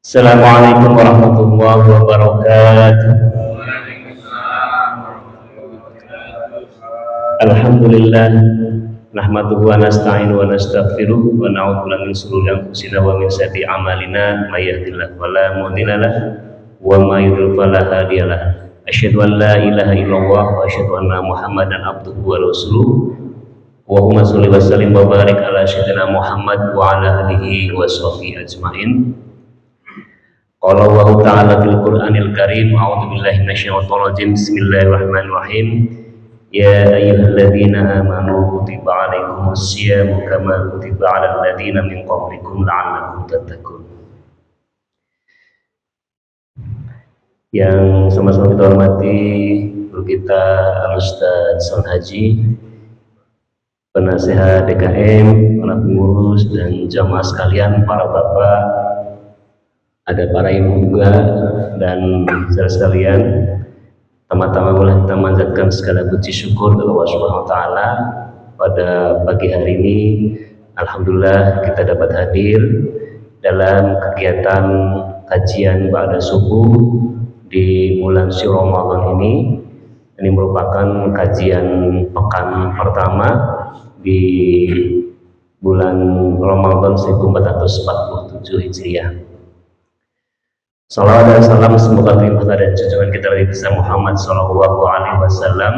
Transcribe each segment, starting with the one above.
Assalamualaikum warahmatullahi wabarakatuh. Alhamdulillah nahmaduhu wa nasta'inu wa nastaghfiruh wa na'udzu billahi min shururi anfusina wa min sayyiati a'malina may yahdihillahu fala mudilla lahu wa may yudlil fala hadiya lahu. Asyhadu an la ilaha illallah wa asyhadu anna Muhammadan abduhu wa rasuluh. Allahumma sholli wa sallim wa barik ala sayyidina Muhammad wa ala alihi wa sahbihi ajmain. Qala Allah Ta'ala fil Qur'anil Karim, a'udzu billahi minasyaitonir rajim. Bismillahirrahmanirrahim. Ya ayyuhalladzina amanu kutiba 'alaikumus syiyamu kama kutiba 'alal ladzina min qablikum la'allakum tattaqun. Yang sama-sama kita hormati guru kita Al-Ustaz Son Haji, penasehat DKM, para pengurus dan jamaah sekalian, para bapak, ada para ibu juga, dan saudara sekalian. Pertama-tama boleh kita manjatkan segala puji syukur kepada Allah Subhanahu wa Ta'ala. Pada pagi hari ini, alhamdulillah kita dapat hadir dalam kegiatan kajian ba'da subuh di bulan suci Ramadan ini. Ini merupakan kajian pekan pertama di bulan Ramadan 1447 Hijriah. Salawat dan salam semoga terlimpah dan junjungan kita Nabi besar Muhammad Sallallahu Alaihi Wasallam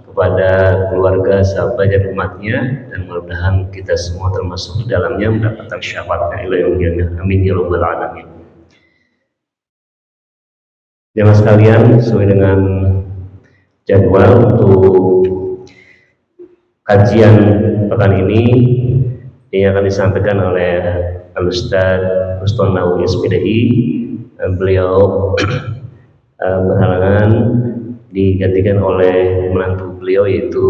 kepada keluarga, sahabat dan umatnya, dan mudah-mudahan kita semua termasuk di dalamnya mendapatkan syafaatnya ila yaumil qiyamah. Amin ya rabbal alamin. Jemaah sekalian, sesuai dengan jadwal untuk kajian pekan ini yang akan disampaikan oleh Al-Ustaz Ruston Nawawi SPDI. Beliau berhalangan digantikan oleh menantu beliau yaitu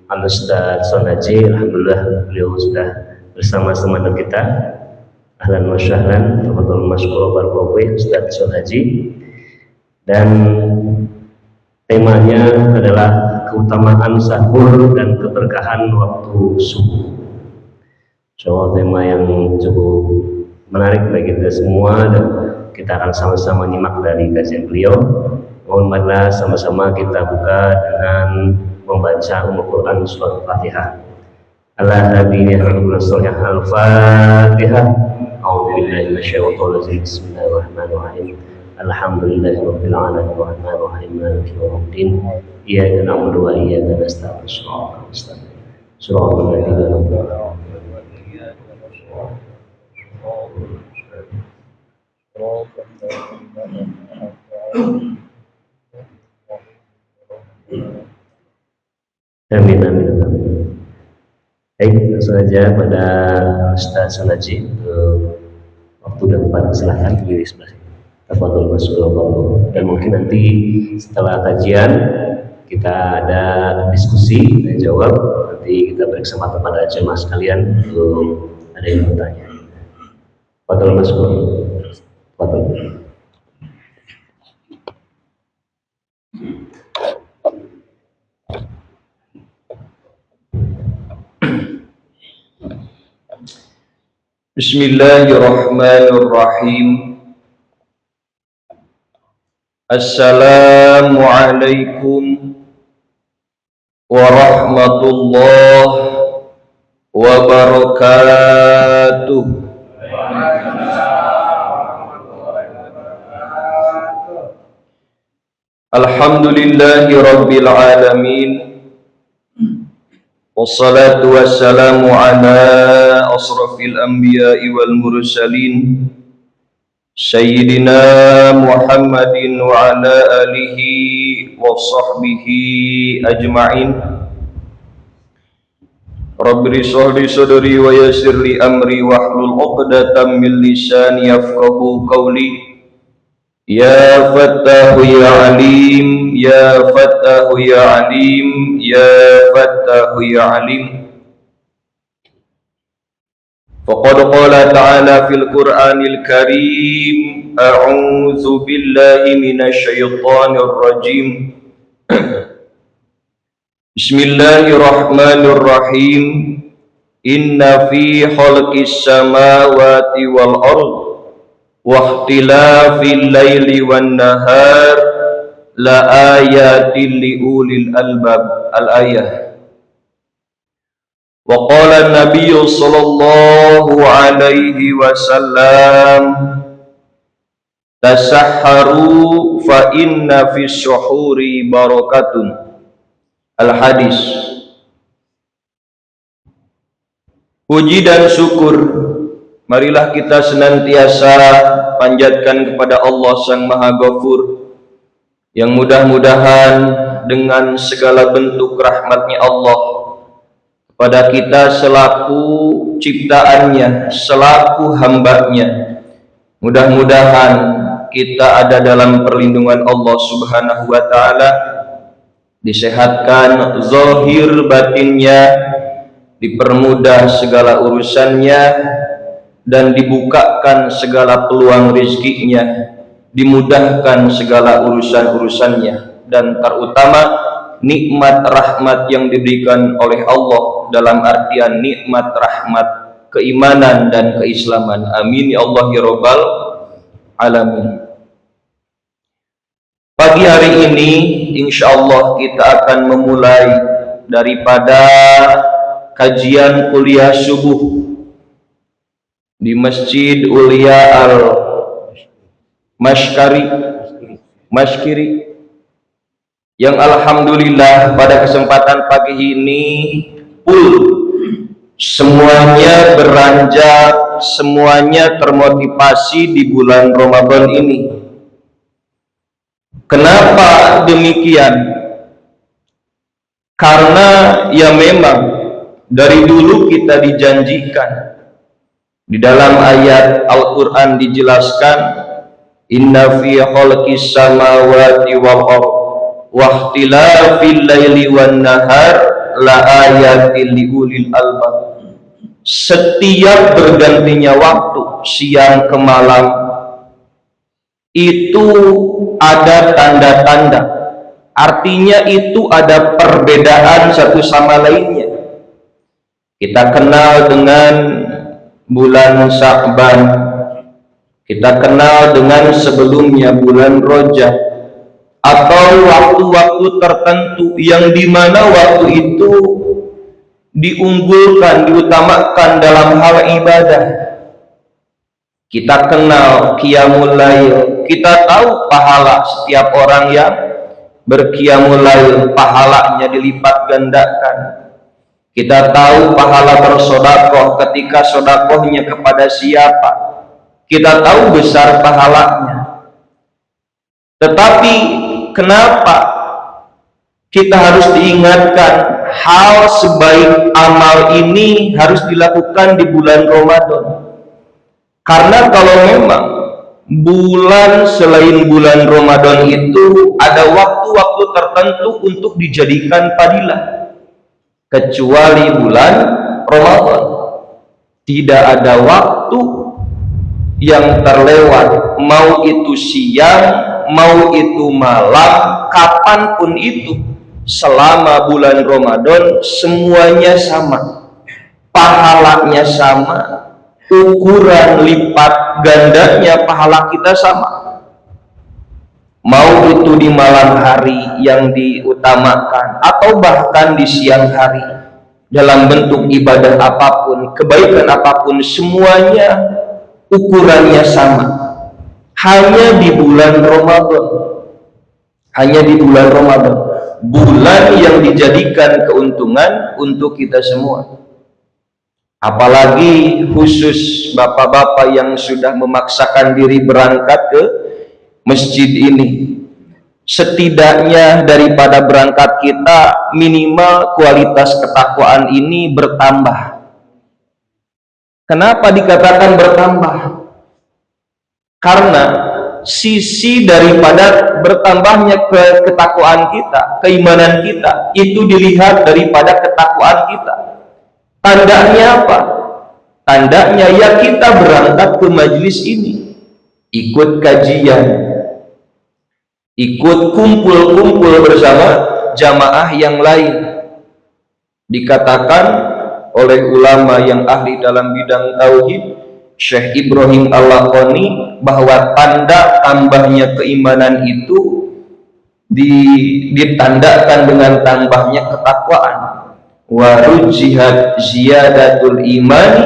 Al-Ustaz Son Haji. Alhamdulillah beliau sudah bersama-sama dengan kita. Ahlan wa sahlan, tafadhol masykur barakallahu Ustaz Son Haji. Dan temanya adalah keutamaan sahur dan keberkahan waktu subuh. So, tema yang cukup menarik bagi kita semua, dan kita akan sama-sama nyimak dari kajian beliau. Mohon marilah sama-sama kita buka dengan membaca Al-Quran surat Al-Fatihah. Al-Fatihah. A'udzubillahi minasyaitonir rajim. Bismillahirrahmanirrahim. Alhamdulillahirabbil alamin arrahmanir rahim maliki yaumiddin. Iyyaka na'budu wa iyyaka nasta'in. Shiratal ladzina an'amta 'alaihim. Amin, amin, amin. Baik, langsung saja pada Ustaz Son Haji. Waktu dan tempat silakan di sebelah sini. Tafadhol masuk. Dan mungkin nanti setelah kajian kita ada diskusi dan jawab. Nanti kita beri kesempatan pada jemaah sekalian untuk ada yang bertanya. Tafadhol masuk. Tafadhol. Bismillahirrahmanirrahim. Assalamualaikum warahmatullahi wabarakatuh. Alhamdulillahi rabbil alamin. Wassalatu wassalamu ala asrafil anbiya'i wal mursalin Sayyidina Muhammadin wa ala alihi wa sahbihi ajma'in. Rabbi shrah li sadri wa yassir li amri wahlul 'uqdatam min lisani yafqahu qawli. Ya Fattahu ya Alim, ya Fattahu ya Alim, ya Fattahu ya Alim. Faqad qala ta'ala fil Qur'anil Karim, a'udzu billahi minasy syaithanir rajim. Bismillahirrahmanirrahim. Inna fi khalqis samawati wal ardh wa ikhtilafil laili wan nahar la ayatin liulil albab. Al-ayah. Wa qala an-nabiy sallallahu alaihi wasallam tasahharu fa inna fis suhuri barakatun. Al-hadis. Puji dan syukur marilah kita senantiasa panjatkan kepada Allah Sang Maha Ghafur, yang mudah-mudahan dengan segala bentuk rahmatnya Allah kepada kita selaku ciptaannya, selaku hambanya, mudah-mudahan kita ada dalam perlindungan Allah Subhanahu wa ta'ala, disehatkan zahir batinnya, dipermudah segala urusannya, dan dibukakan segala peluang rizkinya, dimudahkan segala urusan-urusannya, dan terutama nikmat rahmat yang diberikan oleh Allah dalam artian nikmat rahmat keimanan dan keislaman. Amin ya Allah ya Rabbal alamin. Pagi hari ini insyaallah kita akan memulai daripada kajian kuliah subuh di Masjid Ulia Al-Mashkiri yang alhamdulillah pada kesempatan pagi ini semuanya beranjak, semuanya termotivasi di bulan Ramadan ini. Kenapa demikian? Karena ya memang dari dulu kita dijanjikan, di dalam ayat Al-Quran dijelaskan, inna fi khalqis samawati wal ardh wa ikhtilafil laili wan nahar la ayatin liulil albab. Setiap bergantinya waktu siang ke malam itu ada tanda-tanda, artinya itu ada perbedaan satu sama lainnya. Kita kenal dengan bulan Sya'ban, kita kenal dengan sebelumnya bulan Rajab, atau waktu-waktu tertentu yang dimana waktu itu diunggulkan, diutamakan dalam hal ibadah. Kita kenal Qiyamul Lail, kita tahu pahala setiap orang yang berqiyamul lail, pahalanya dilipat gandakan. Kita tahu pahala bersedekah ketika sedekahnya kepada siapa, kita tahu besar pahalanya. Tetapi kenapa kita harus diingatkan hal sebaik amal ini harus dilakukan di bulan Ramadan? Karena kalau memang bulan selain bulan Ramadan itu ada waktu-waktu tertentu untuk dijadikan fadilah. Kecuali bulan Ramadan tidak ada waktu yang terlewat, mau itu siang, mau itu malam, kapanpun itu selama bulan Ramadan semuanya sama, pahalanya sama, ukuran lipat gandanya pahala kita sama. Mau itu di malam hari yang diutamakan atau bahkan di siang hari, dalam bentuk ibadah apapun, kebaikan apapun, semuanya ukurannya sama. Hanya di bulan Ramadan, hanya di bulan Ramadan, bulan yang dijadikan keuntungan untuk kita semua. Apalagi khusus bapak-bapak yang sudah memaksakan diri berangkat ke masjid ini, setidaknya daripada berangkat kita minimal kualitas ketakwaan ini bertambah. Kenapa dikatakan bertambah? Karena sisi daripada bertambahnya ketakwaan kita, keimanan kita, itu dilihat daripada ketakwaan kita. Tandanya apa? Tandanya ya kita berangkat ke majelis ini, ikut kajian, ikut kumpul-kumpul bersama jamaah yang lain. Dikatakan oleh ulama yang ahli dalam bidang tauhid, Syekh Ibrahim Al-Laqani bahwa tanda tambahnya keimanan itu ditandakan dengan tambahnya ketakwaan. Wa rujjihat ziyadatul imani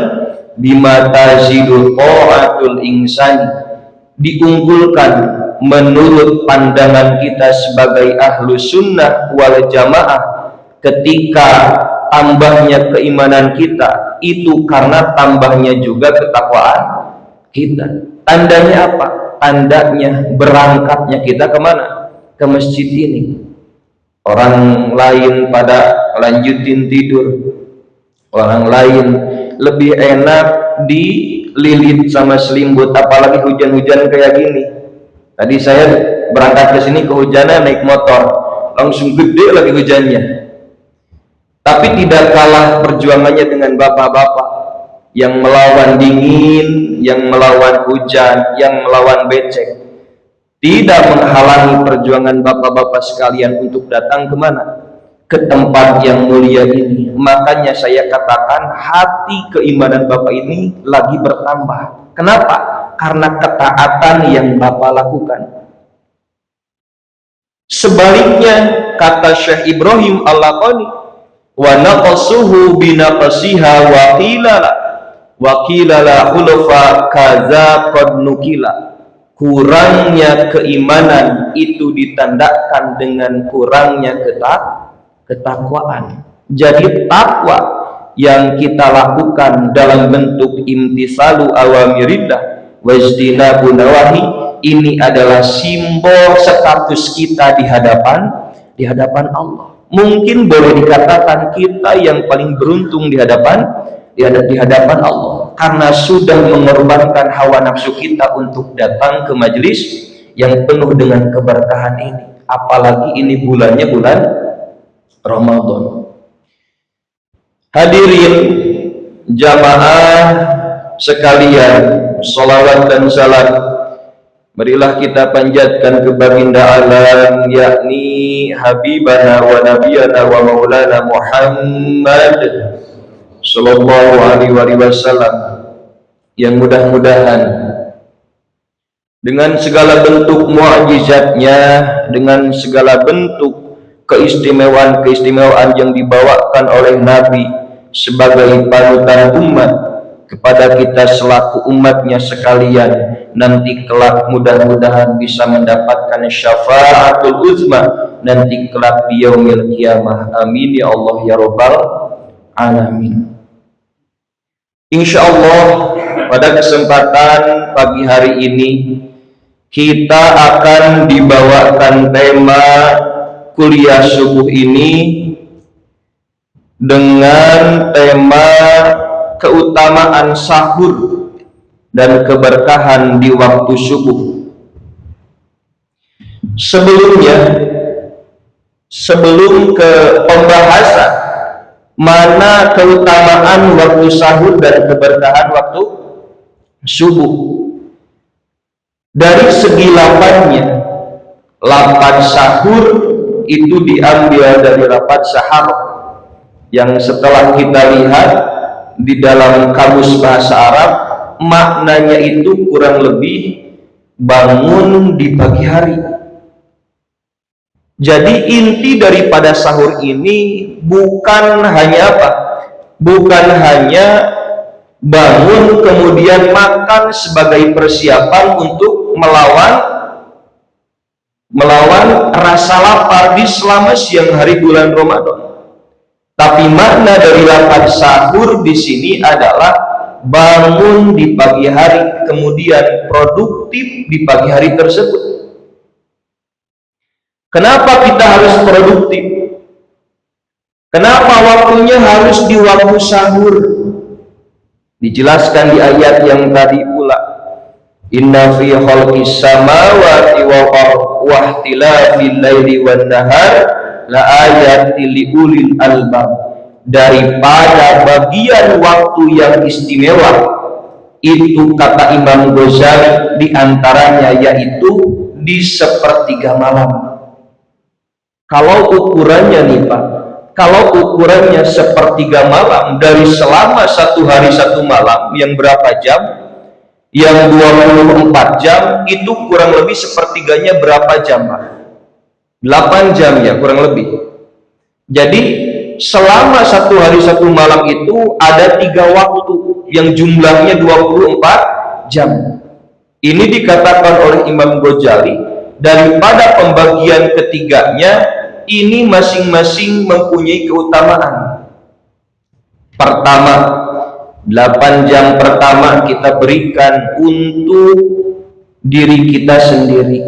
bima tazidu ta'atul insani. Diunggulkan menurut pandangan kita sebagai ahlu sunnah wal jamaah ketika tambahnya keimanan kita itu karena tambahnya juga ketakwaan kita. Tandanya apa? Tandanya berangkatnya kita kemana? Ke masjid ini. Orang lain pada lanjutin tidur, orang lain lebih enak dililit sama selimut, apalagi hujan-hujan kayak gini. Tadi saya berangkat ke sini kehujanan naik motor, langsung gede lagi hujannya. Tapi tidak kalah perjuangannya dengan bapak-bapak yang melawan dingin, yang melawan hujan, yang melawan becek. Tidak menghalangi perjuangan bapak-bapak sekalian untuk datang kemana? Ke tempat yang mulia ini. Makanya saya katakan hati keimanan bapak ini lagi bertambah. Kenapa? Karena ketaatan yang bapak lakukan. Sebaliknya kata Syekh Ibrahim Al-Laqani, wa naqasuhu binaqasiha wa qilala khulafa kaza qad nukila. Kurangnya keimanan itu ditandakan dengan kurangnya ketakwaan. Jadi takwa yang kita lakukan dalam bentuk imtisalu awamirillah wajdinabu nawahi, ini adalah simbol status kita di hadapan Allah. Mungkin boleh dikatakan kita yang paling beruntung di hadapan Allah, karena sudah mengorbankan hawa nafsu kita untuk datang ke majelis yang penuh dengan keberkahan ini. Apalagi ini bulannya bulan Ramadan. Hadirin jamaah sekalian, salawat dan salam marilah kita panjatkan ke baginda alam, yakni habibana wa nabiyana wa maulana Muhammad sallallahu alaihi wasallam, yang mudah-mudahan dengan segala bentuk mukjizatnya, dengan segala bentuk keistimewaan yang dibawakan oleh Nabi sebagai panutan umat kepada kita selaku umatnya sekalian, nanti kelak mudah-mudahan bisa mendapatkan syafaatul uzma nanti kelak di yaumil qiyamah. Amin ya Allah ya rabbal alamin. Insyaallah pada kesempatan pagi hari ini kita akan dibawakan tema kuliah subuh ini dengan tema keutamaan sahur dan keberkahan di waktu subuh. Sebelum ke pembahasan mana keutamaan waktu sahur dan keberkahan waktu subuh, dari segi lafadznya, lafadz sahur itu diambil dari lafadz sahar, yang setelah kita lihat di dalam kamus bahasa Arab maknanya itu kurang lebih bangun di pagi hari. Jadi inti daripada sahur ini bukan hanya apa? Bukan hanya bangun kemudian makan sebagai persiapan untuk melawan rasa lapar di selama siang hari bulan Ramadan. Tapi makna dari lafaz sahur di sini adalah bangun di pagi hari, kemudian produktif di pagi hari tersebut. Kenapa kita harus produktif? Kenapa waktunya harus di waktu sahur? Dijelaskan di ayat yang tadi pula. Inna fi khalqis samawati wal ardi wa ikhtilafil laili wan nahar la ayatil liulil albab. Daripada bagian waktu yang istimewa itu kata Imam Ghazali diantaranya yaitu di sepertiga malam. Kalau ukurannya nih Pak, kalau ukurannya sepertiga malam dari selama satu hari satu malam yang berapa jam? Yang 24 jam itu kurang lebih sepertiganya berapa jam, Pak? 8 jam ya, kurang lebih. Jadi selama satu hari satu malam itu ada 3 waktu yang jumlahnya 24 jam. Ini dikatakan oleh Imam Ghazali, daripada pembagian ketiganya ini masing-masing mempunyai keutamaan. Pertama, 8 jam pertama kita berikan untuk diri kita sendiri.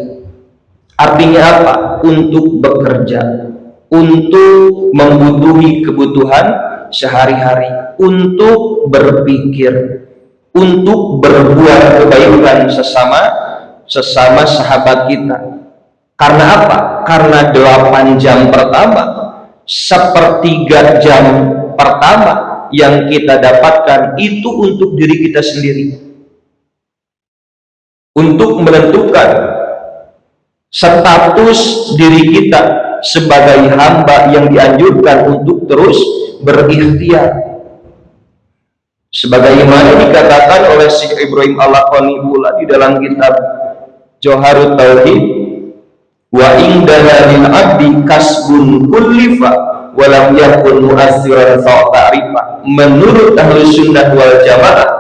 Artinya apa? Untuk bekerja, untuk membutuhi kebutuhan sehari-hari, untuk berpikir, untuk berbuat kebaikan sesama sahabat kita. Karena apa? Karena 8 jam pertama, sepertiga jam pertama yang kita dapatkan itu untuk diri kita sendiri, untuk menentukan status diri kita sebagai hamba yang dianjurkan untuk terus berikhtiar. Sebagaimana dikatakan oleh Syekh Ibrahim Al-Laqani pula di dalam kitab Jauharut Tauhid, wa indana lil abdi kasbun kullifa walam yakun mu'assiran ta'rifa. Menurut ahli sunnah wal jamaah,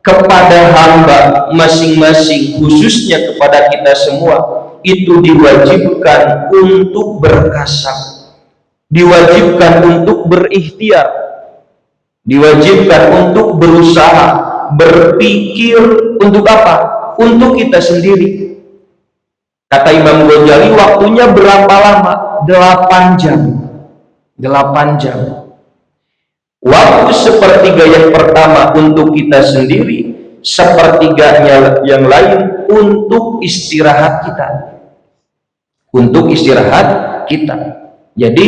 kepada hamba masing-masing, khususnya kepada kita semua, itu diwajibkan untuk berkasab, diwajibkan untuk berikhtiar, diwajibkan untuk berusaha, berpikir untuk apa? Untuk kita sendiri. Kata Imam Ghazali, waktunya berapa lama? 8 jam. 8 jam. Waktu sepertiga yang pertama untuk kita sendiri, sepertiganya yang lain untuk istirahat kita. Untuk istirahat kita. Jadi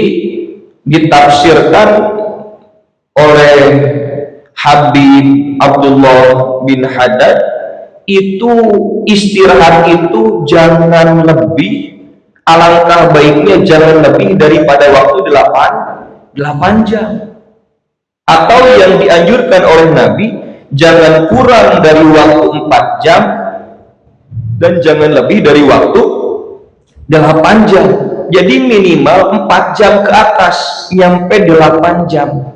ditafsirkan oleh Habib Abdullah bin Haddad, itu istirahat itu jangan lebih, alangkah baiknya jangan lebih daripada waktu 8 jam. Atau yang dianjurkan oleh Nabi, jangan kurang dari waktu 4 jam dan jangan lebih dari waktu 8 jam. Jadi minimal 4 jam ke atas, nyampe 8 jam.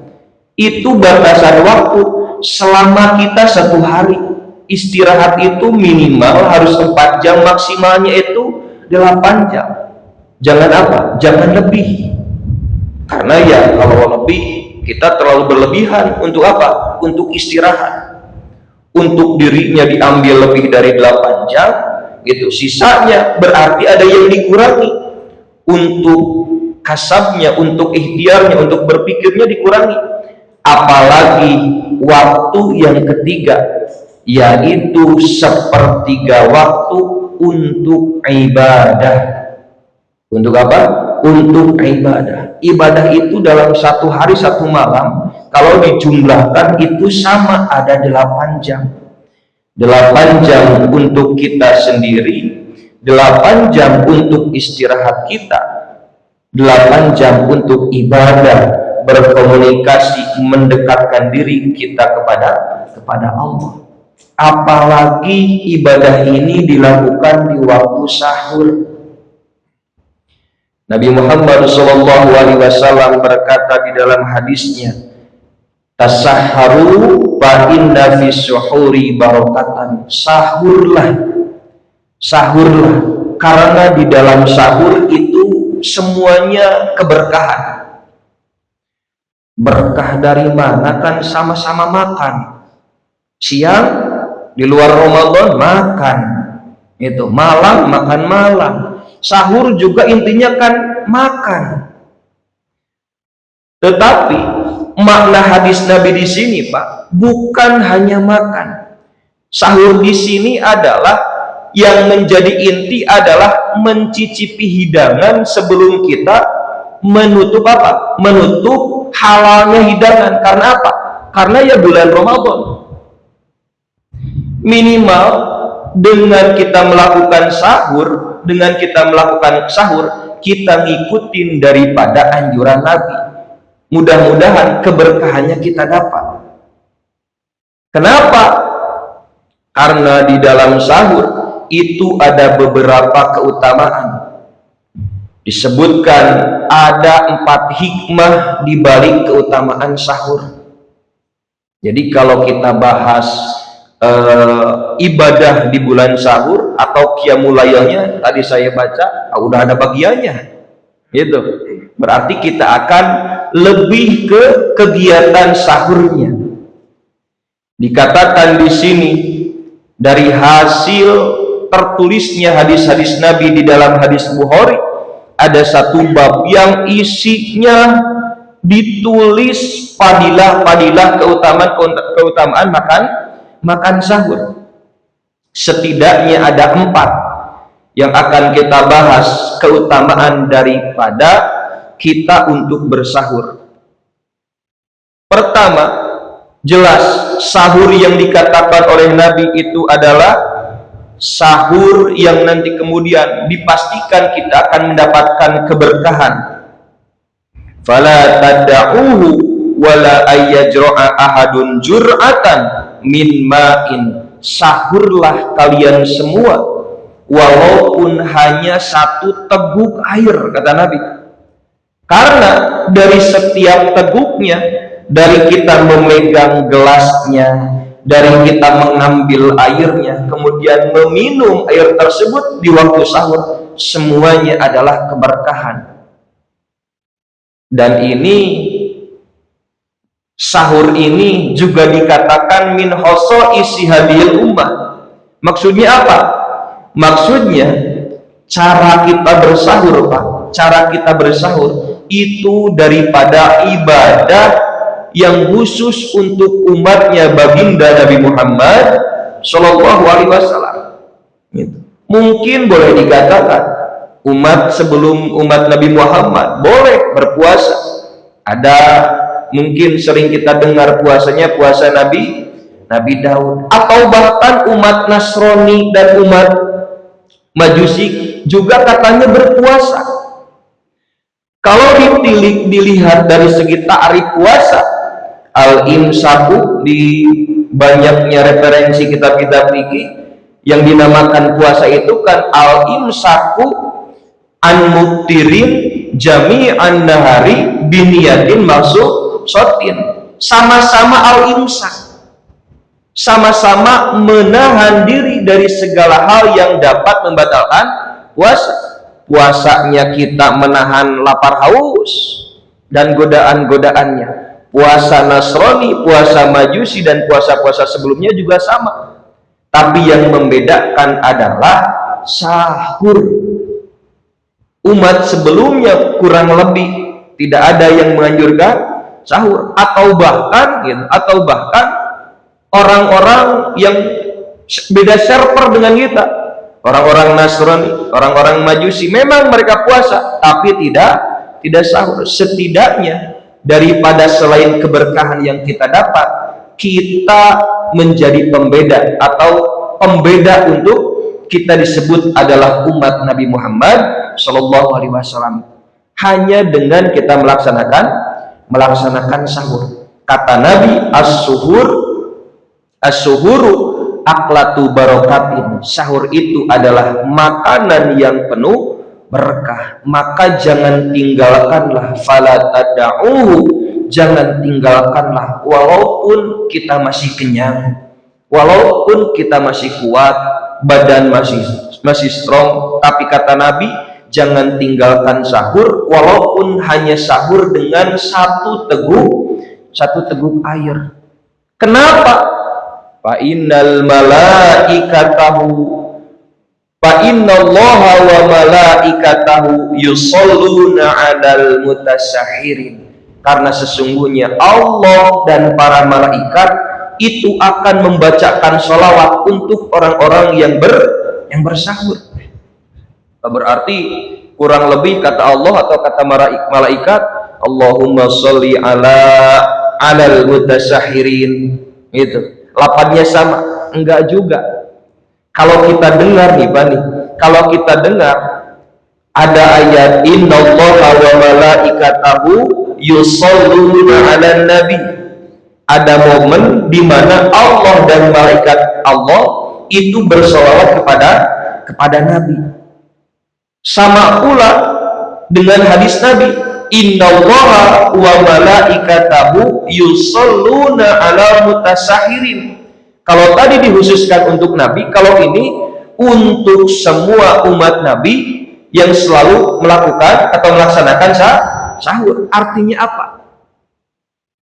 Itu batasan waktu selama kita satu hari. Istirahat itu minimal harus 4 jam, maksimalnya itu 8 jam. Jangan apa? Jangan lebih. Karena ya kalau lebih, kita terlalu berlebihan. Untuk apa? Untuk istirahat. Untuk dirinya diambil lebih dari 8 jam, gitu. Sisanya berarti ada yang dikurangi. Untuk kasabnya, untuk ikhtiarnya, untuk berpikirnya dikurangi. Apalagi waktu yang ketiga, yaitu sepertiga waktu untuk ibadah. Untuk apa? Untuk ibadah. Ibadah itu dalam satu hari satu malam, kalau dijumlahkan itu sama, ada 8 jam. 8 jam untuk kita sendiri, 8 jam untuk istirahat kita, 8 jam untuk ibadah, berkomunikasi, mendekatkan diri kita kepada Allah. Apalagi ibadah ini dilakukan di waktu sahur. Nabi Muhammad SAW berkata di dalam hadisnya, tasahharu fa inna fi suhuri barakatan. Sahurlah, karena di dalam sahur itu semuanya keberkahan. Berkah dari mana? Kan sama-sama makan. Siang di luar Ramadan makan, itu malam makan malam. Sahur juga intinya kan makan. Tetapi makna hadis Nabi di sini, Pak, bukan hanya makan. Sahur di sini adalah yang menjadi inti adalah mencicipi hidangan sebelum kita menutup apa? Menutup halalnya hidangan. Karena apa? Karena ya bulan Ramadan. Minimal dengan kita melakukan sahur, kita ngikutin daripada anjuran Nabi. Mudah-mudahan keberkahannya kita dapat. Kenapa? Karena di dalam sahur itu ada beberapa keutamaan. Disebutkan ada 4 hikmah di balik keutamaan sahur. Jadi kalau kita bahas ibadah di bulan sahur atau qiyamul lailnya, tadi saya baca udah ada bagiannya. Gitu. Berarti kita akan lebih ke kegiatan sahurnya. Dikatakan di sini dari hasil tertulisnya hadis-hadis Nabi di dalam hadis Bukhari, ada satu bab yang isinya ditulis fadilah keutamaan makan sahur. Setidaknya ada 4 yang akan kita bahas keutamaan daripada kita untuk bersahur. Pertama, jelas sahur yang dikatakan oleh Nabi itu adalah sahur yang nanti kemudian dipastikan kita akan mendapatkan keberkahan. Fala tad'uhu wala ayyajra'a ahadun jur'atan min ma'in. Sahurlah kalian semua walaupun hanya 1 teguk air, kata Nabi. Karena dari setiap teguknya, dari kita memegang gelasnya, dari kita mengambil airnya, kemudian meminum air tersebut di waktu sahur, semuanya adalah keberkahan. Dan ini sahur ini juga dikatakan min khosoisi hadhil ummah. Maksudnya apa? Maksudnya cara kita bersahur, Pak. Cara kita bersahur itu daripada ibadah yang khusus untuk umatnya baginda Nabi Muhammad Shallallahu Alaihi Wasallam. Mungkin boleh dikatakan umat sebelum umat Nabi Muhammad boleh berpuasa. Ada mungkin sering kita dengar puasanya puasa Nabi Daud, atau bahkan umat Nasrani dan umat Majusi juga katanya berpuasa. Kalau dilihat dari segi ta'rif puasa, al-imsaku, di banyaknya referensi kitab-kitab fikih yang dinamakan puasa itu kan al-imsaku an mutirin jami'an nahari biniyatin maksud sotin. Sama-sama al-imsak, sama-sama menahan diri dari segala hal yang dapat membatalkan puasa. Puasanya kita menahan lapar haus dan godaan-godaannya. Puasa Nasrani, puasa Majusi, dan puasa-puasa sebelumnya juga sama. Tapi yang membedakan adalah sahur. Umat sebelumnya kurang lebih tidak ada yang menganjurkan sahur, atau bahkan orang-orang yang beda server dengan kita, orang-orang Nasrani, orang-orang Majusi, memang mereka puasa tapi tidak sahur. Setidaknya daripada selain keberkahan yang kita dapat, kita menjadi pembeda, atau pembeda untuk kita disebut adalah umat Nabi Muhammad Shallallahu Alaihi Wasallam, hanya dengan kita melaksanakan sahur. Kata Nabi, as-suhuru aklatu barokatin. Sahur itu adalah makanan yang penuh berkah, maka jangan tinggalkanlah. Fala tad'uhu, jangan tinggalkanlah, walaupun kita masih kenyang, walaupun kita masih kuat, badan masih strong, tapi kata Nabi, jangan tinggalkan sahur walaupun hanya sahur dengan 1 teguk air. Kenapa? Fa innallaha wa malaikatahu yusholluna 'alal mutasahhirin. Karena sesungguhnya Allah dan para malaikat itu akan membacakan sholawat untuk orang-orang yang bersahur. Berarti kurang lebih kata Allah atau kata malaikat, Allahumma sholli alal mutasahhirin. Itu lapannya sama? Enggak juga. Kalau kita dengar nih Bani, kalau kita dengar ada ayat innallaha wa malaikatahu yusholluna 'alan nabi, ada momen di mana Allah dan malaikat Allah itu bersolawat kepada Nabi. Sama pula dengan hadis Nabi, innallaha wa malaikatahu yusholluna ala mutasahirin. Kalau tadi dikhususkan untuk Nabi, kalau ini untuk semua umat Nabi yang selalu melakukan atau melaksanakan sahur. Artinya apa?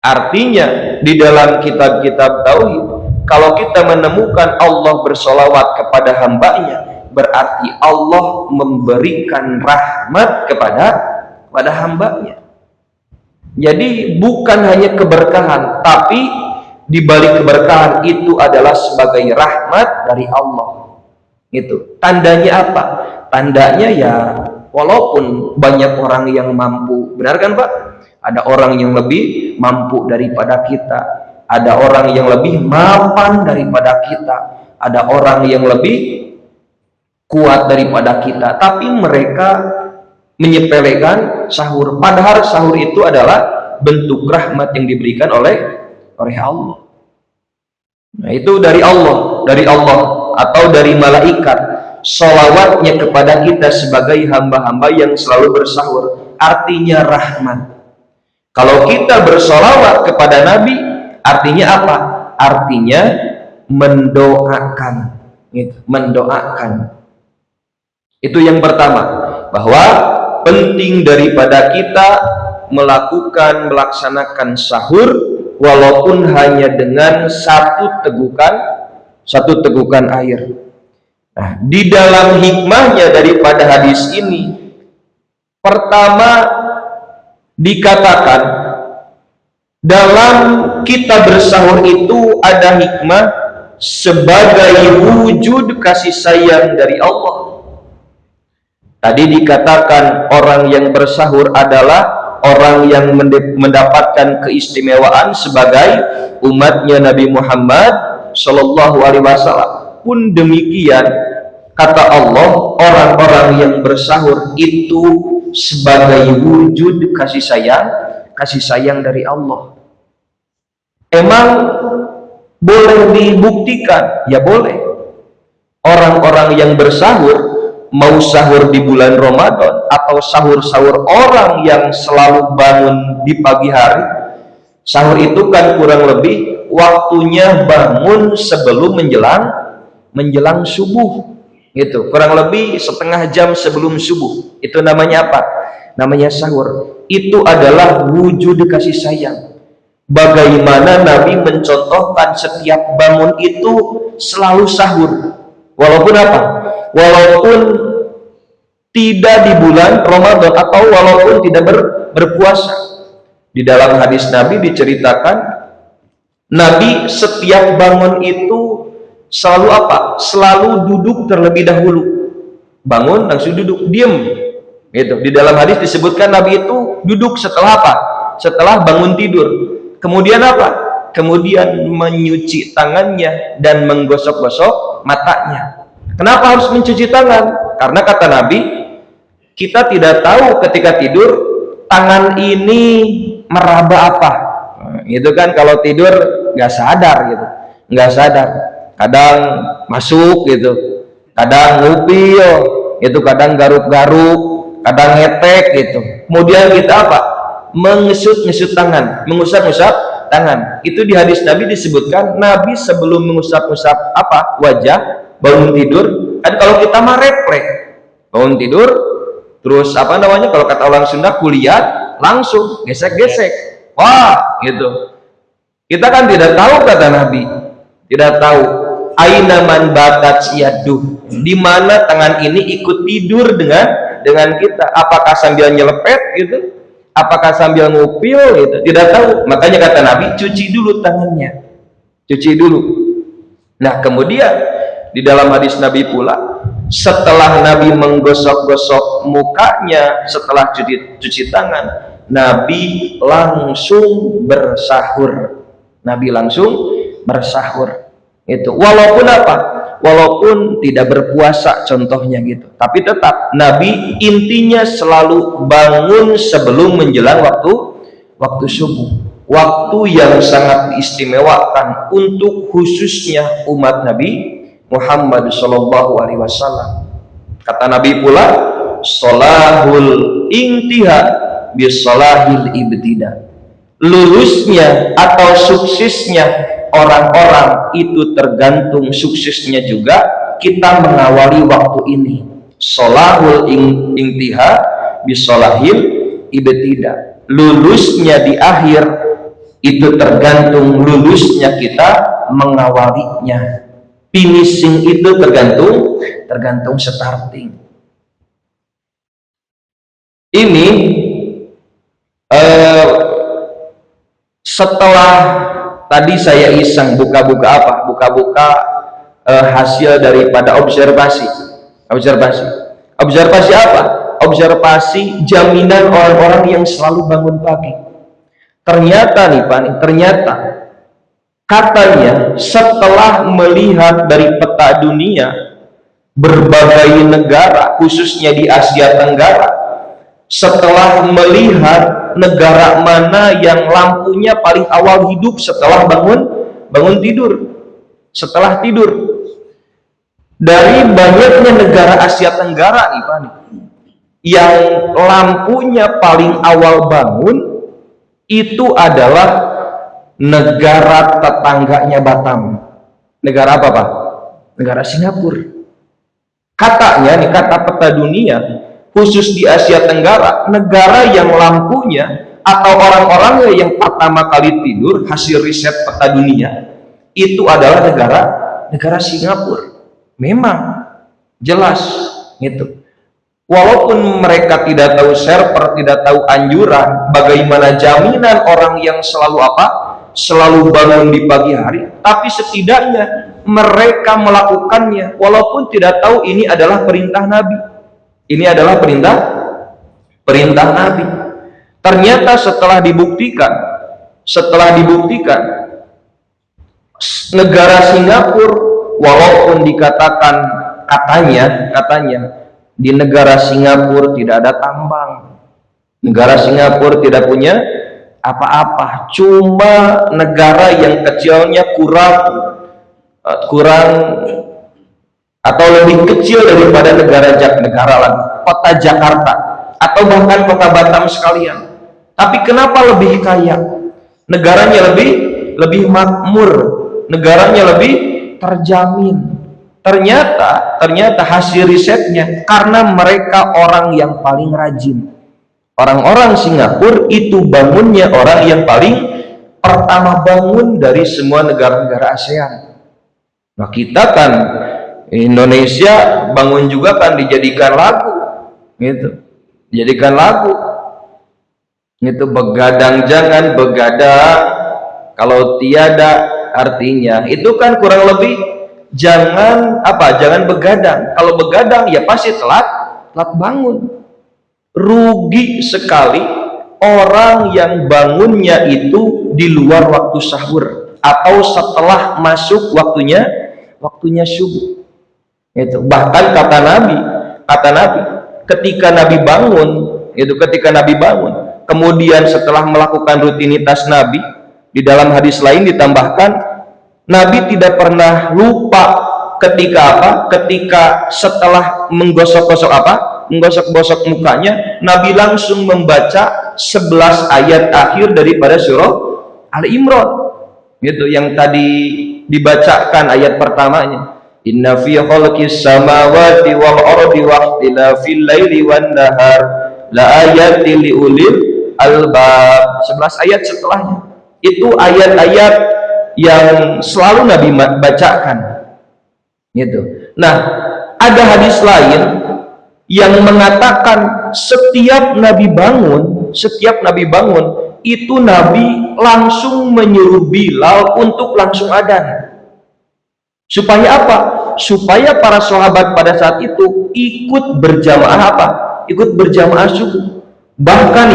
Artinya di dalam kitab-kitab tauhid, kalau kita menemukan Allah bersolawat kepada hambanya, berarti Allah memberikan rahmat kepada hambanya. Jadi bukan hanya keberkahan, tapi di balik keberkahan itu adalah sebagai rahmat dari Allah. Itu tandanya apa? Tandanya ya, walaupun banyak orang yang mampu, benar kan Pak? Ada orang yang lebih mampu daripada kita, ada orang yang lebih mapan daripada kita, ada orang yang lebih kuat daripada kita, tapi mereka menyepelekan sahur, padahal sahur itu adalah bentuk rahmat yang diberikan oleh Allah. Nah, itu dari Allah atau dari malaikat, sholawatnya kepada kita sebagai hamba-hamba yang selalu bersahur, artinya rahmat. Kalau kita bersolawat kepada Nabi, artinya apa? Artinya mendoakan, mendoakan. Itu yang pertama, bahwa penting daripada kita melaksanakan sahur walaupun hanya dengan satu tegukan air. Nah, di dalam hikmahnya daripada hadis ini, pertama dikatakan dalam kita bersahur itu ada hikmah sebagai wujud kasih sayang dari Allah. Tadi dikatakan orang yang bersahur adalah orang yang mendapatkan keistimewaan sebagai umatnya Nabi Muhammad Shallallahu Alaihi Wasallam. Pun demikian, kata Allah, orang-orang yang bersahur itu sebagai wujud kasih sayang dari Allah. Emang boleh dibuktikan? Ya boleh. Orang-orang yang bersahur, mau sahur di bulan Ramadan atau sahur-sahur orang yang selalu bangun di pagi hari, sahur itu kan kurang lebih waktunya bangun sebelum menjelang subuh. Itu kurang lebih setengah jam sebelum subuh. Itu namanya apa? Namanya sahur. Itu adalah wujud kasih sayang. Bagaimana Nabi mencontohkan setiap bangun itu selalu sahur. Walaupun apa? Walaupun tidak di bulan Ramadan atau walaupun tidak berpuasa. Di dalam hadis Nabi diceritakan, Nabi setiap bangun itu selalu apa? Selalu duduk terlebih dahulu. Bangun langsung duduk, diam. Gitu. Di dalam hadis disebutkan Nabi itu duduk setelah apa? Setelah bangun tidur. Kemudian apa? Kemudian menyuci tangannya dan menggosok-gosok matanya. Kenapa harus mencuci tangan? Karena kata Nabi, kita tidak tahu ketika tidur tangan ini meraba apa. Nah, itu kan kalau tidur nggak sadar gitu, nggak sadar. Kadang masuk gitu, kadang ngupil, itu kadang garuk-garuk, kadang ngetek gitu. Kemudian kita apa? Mengusap-ngusap tangan, mengusap-ngusap tangan. Itu di hadis Nabi disebutkan, Nabi sebelum mengusap-ngusap apa? Wajah, bangun tidur. Dan kalau kita mah refleks, bangun tidur, terus apa namanya? Kalau kata orang Sunda, kuliah, langsung gesek-gesek. Wah, gitu. Kita kan tidak tahu, kata Nabi, tidak tahu. Ainaman batat yaduh, di mana tangan ini ikut tidur dengan kita. Apakah sambil nyelepet gitu? Apakah sambil ngupil gitu? Tidak tahu. Makanya kata Nabi, cuci dulu tangannya, cuci dulu. Nah, kemudian di dalam hadis Nabi pula, setelah Nabi menggosok-gosok mukanya, setelah cuci tangan, Nabi langsung bersahur. Nabi langsung bersahur. Itu walaupun apa? Walaupun tidak berpuasa contohnya gitu, tapi tetap Nabi intinya selalu bangun sebelum menjelang waktu subuh. waktu yang sangat diistimewakan untuk khususnya umat Nabi Muhammad Shallallahu Alaihi Wasallam. Kata Nabi pula, solahul intiha bisolahil ibtida. Lulusnya atau suksesnya orang-orang itu tergantung suksesnya juga kita mengawali waktu ini. Solahul intiha bisolahil ibtida. Lulusnya di akhir itu tergantung lulusnya kita mengawalinya. Finishing itu tergantung starting. Ini setelah tadi saya iseng buka-buka apa? Buka-buka hasil daripada observasi apa? Observasi jaminan orang-orang yang selalu bangun pagi. Ternyata nih Pak, ternyata katanya setelah melihat dari peta dunia berbagai negara, khususnya di Asia Tenggara, setelah melihat negara mana yang lampunya paling awal hidup setelah bangun tidur, setelah tidur, dari banyaknya negara Asia Tenggara nih Pak, yang lampunya paling awal bangun itu adalah negara tetangganya Batam. Negara apa Pak? Negara Singapura. Katanya nih, kata peta dunia khusus di Asia Tenggara, negara yang lampunya atau orang-orangnya yang pertama kali tidur hasil riset peta dunia itu adalah negara Singapura. Memang jelas gitu. Walaupun mereka tidak tahu server, tidak tahu anjuran, bagaimana jaminan orang yang selalu apa? Selalu bangun di pagi hari, tapi setidaknya mereka melakukannya walaupun tidak tahu ini adalah perintah Nabi. Ini adalah perintah Nabi. Ternyata setelah dibuktikan negara Singapura, walaupun dikatakan katanya di negara Singapura tidak ada tambang, negara Singapura tidak punya apa-apa, cuma negara yang kecilnya kurang atau lebih kecil daripada negara lagi, kota Jakarta atau bahkan kota Batam sekalian. Tapi kenapa lebih kaya? Negaranya lebih makmur, negaranya lebih terjamin. Ternyata hasil risetnya karena mereka orang yang paling rajin. Orang-orang Singapura itu bangunnya orang yang paling pertama bangun dari semua negara-negara ASEAN. Nah kita kan Indonesia bangun juga kan dijadikan lagu gitu. Dijadikan lagu itu, begadang jangan begadang kalau tiada artinya. Itu kan kurang lebih jangan begadang. Kalau begadang ya pasti telat bangun. Rugi sekali orang yang bangunnya itu di luar waktu sahur atau setelah masuk waktunya subuh. Itu bahkan kata Nabi ketika Nabi bangun, kemudian setelah melakukan rutinitas Nabi, di dalam hadis lain ditambahkan Nabi tidak pernah lupa ketika setelah menggosok-gosok mukanya, Nabi langsung membaca 11 ayat akhir daripada surah Al-Imran gitu, yang tadi dibacakan ayat pertamanya, inna fi khalqis samawati wal ardi wa ikhtilafil laili wan nahar la ayatin liulil albab. 11 ayat setelahnya itu ayat-ayat yang selalu Nabi bacakan gitu. Nah, ada hadis lain yang mengatakan setiap Nabi bangun itu Nabi langsung menyuruh Bilal untuk langsung adzan. Supaya apa? Supaya para sahabat pada saat itu ikut berjamaah subuh. Bahkan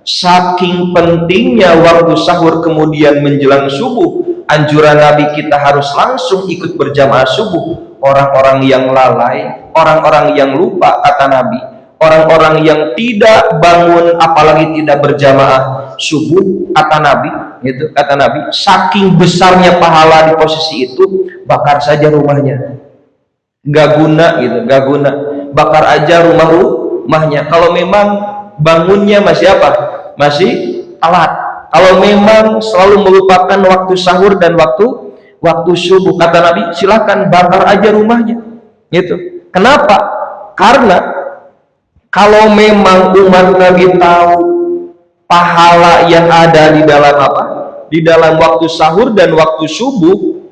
saking pentingnya waktu sahur kemudian menjelang subuh, anjuran Nabi kita harus langsung ikut berjamaah subuh. Orang-orang yang lalai, orang-orang yang lupa, kata Nabi, orang-orang yang tidak bangun apalagi tidak berjamaah subuh, kata Nabi, gitu, kata Nabi, saking besarnya pahala di posisi itu, bakar saja rumahnya, gak guna gitu, gak guna, bakar aja rumahnya. Kalau memang bangunnya masih apa, masih telat, kalau memang selalu melupakan waktu sahur dan waktu subuh, kata Nabi, silahkan bakar aja rumahnya, gitu. Kenapa? Karena kalau memang umat Nabi tahu pahala yang ada di dalam apa? Di dalam waktu sahur dan waktu subuh,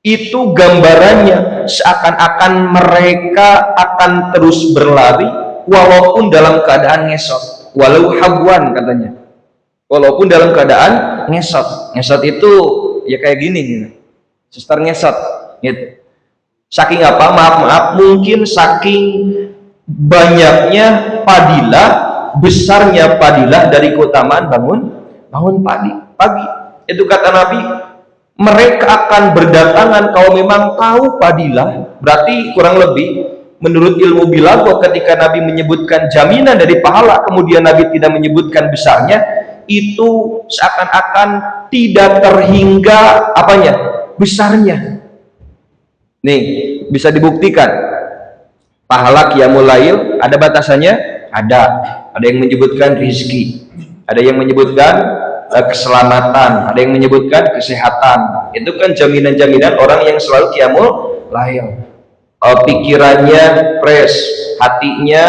itu gambarannya seakan-akan mereka akan terus berlari walaupun dalam keadaan ngesot, walau habwan katanya. Walaupun dalam keadaan ngesot. Ngesot itu ya kayak gini gitu. Suster ngesot gitu. Saking apa? Maaf, mungkin saking banyaknya padilah, besarnya padilah dari keutamaan bangun pagi. Itu kata Nabi, mereka akan berdatangan kalau memang tahu padilah, berarti kurang lebih menurut ilmu bilaghah ketika Nabi menyebutkan jaminan dari pahala, kemudian Nabi tidak menyebutkan besarnya, itu seakan-akan tidak terhingga apanya? Besarnya. Nih, bisa dibuktikan. Pahala qiyamul lail ada batasannya? Ada yang menyebutkan rizki, ada yang menyebutkan keselamatan, ada yang menyebutkan kesehatan. Itu kan jaminan-jaminan orang yang selalu qiyamul lail. Pikirannya fresh, hatinya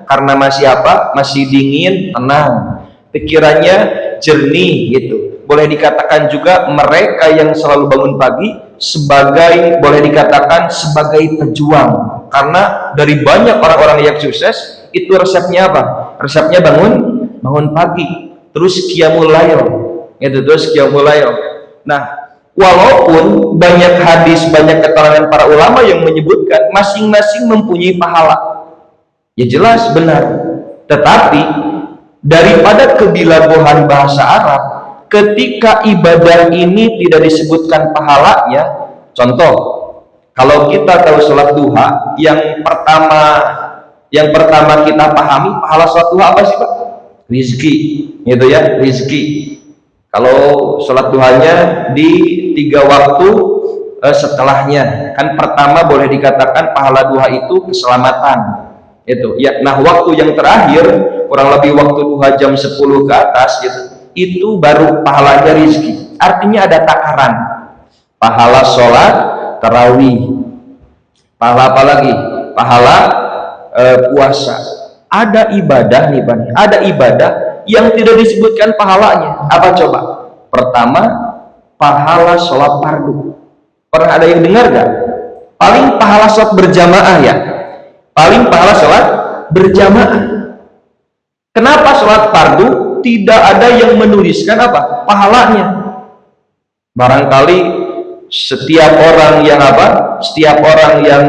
karena masih apa? Masih dingin, tenang. Pikirannya jernih gitu. Boleh dikatakan juga mereka yang selalu bangun pagi sebagai, boleh dikatakan sebagai pejuang, karena dari banyak orang-orang yang sukses itu resepnya apa? Resepnya bangun pagi, terus qiyamul lail, itu terus qiyamul lail. Nah, walaupun banyak hadis, banyak keterangan para ulama yang menyebutkan masing-masing mempunyai pahala, ya jelas benar. Tetapi daripada kebilaghohan bahasa Arab, ketika ibadah ini tidak disebutkan pahalanya, contoh, kalau kita tahu sholat duha, yang pertama kita pahami pahala sholat duha apa sih Pak? Rizki, gitu ya, rizki. Kalau sholat duhanya di 3 waktu setelahnya, kan pertama boleh dikatakan pahala duha itu keselamatan, itu ya. Nah, waktu yang terakhir kurang lebih waktu duha jam 10 ke atas gitu, itu baru pahalanya rizki. Artinya ada takaran, pahala sholat tarawih, pahala apa lagi? Pahala puasa. Ada ibadah nih Pak, ada ibadah yang tidak disebutkan pahalanya. Apa coba? Pertama, pahala sholat fardu. Pernah ada yang dengar gak? Paling pahala sholat berjamaah ya, paling pahala sholat berjamaah. Kenapa sholat fardu tidak ada yang menuliskan apa? Pahalanya. Barangkali setiap orang yang apa? Setiap orang yang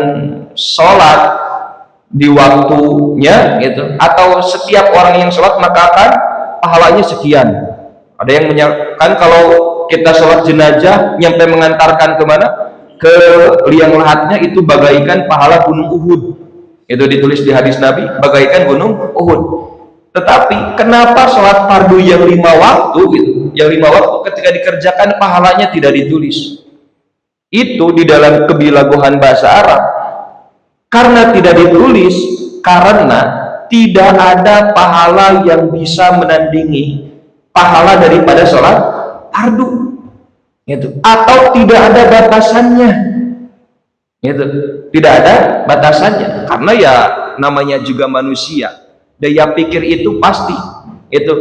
sholat di waktunya gitu, atau setiap orang yang sholat maka akan pahalanya sekian. Ada yang menyatakan kalau kita sholat jenazah nyampe mengantarkan kemana? Ke liang lahatnya, itu bagaikan pahala gunung Uhud. Itu ditulis di hadis Nabi, bagaikan gunung Uhud. Tetapi kenapa sholat fardu yang 5 waktu gitu, yang 5 waktu ketika dikerjakan pahalanya tidak ditulis? Itu di dalam kebilaghohan bahasa Arab. Karena tidak ditulis, karena tidak ada pahala yang bisa menandingi pahala daripada sholat fardu, gitu. Atau tidak ada batasannya, gitu. Tidak ada batasannya, karena ya namanya juga manusia, daya pikir itu pasti, itu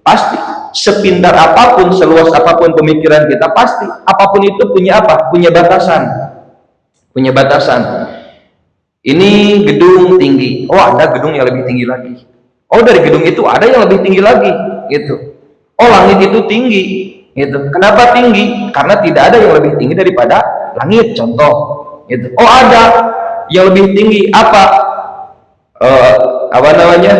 pasti. Sepintar apapun, seluas apapun pemikiran kita, pasti apapun itu punya apa? Punya batasan, punya batasan. Ini gedung tinggi, oh ada gedung yang lebih tinggi lagi, oh dari gedung itu ada yang lebih tinggi lagi, gitu. Oh langit itu tinggi, gitu. Kenapa tinggi? Karena tidak ada yang lebih tinggi daripada langit, contoh, gitu. Oh ada yang lebih tinggi, apa namanya,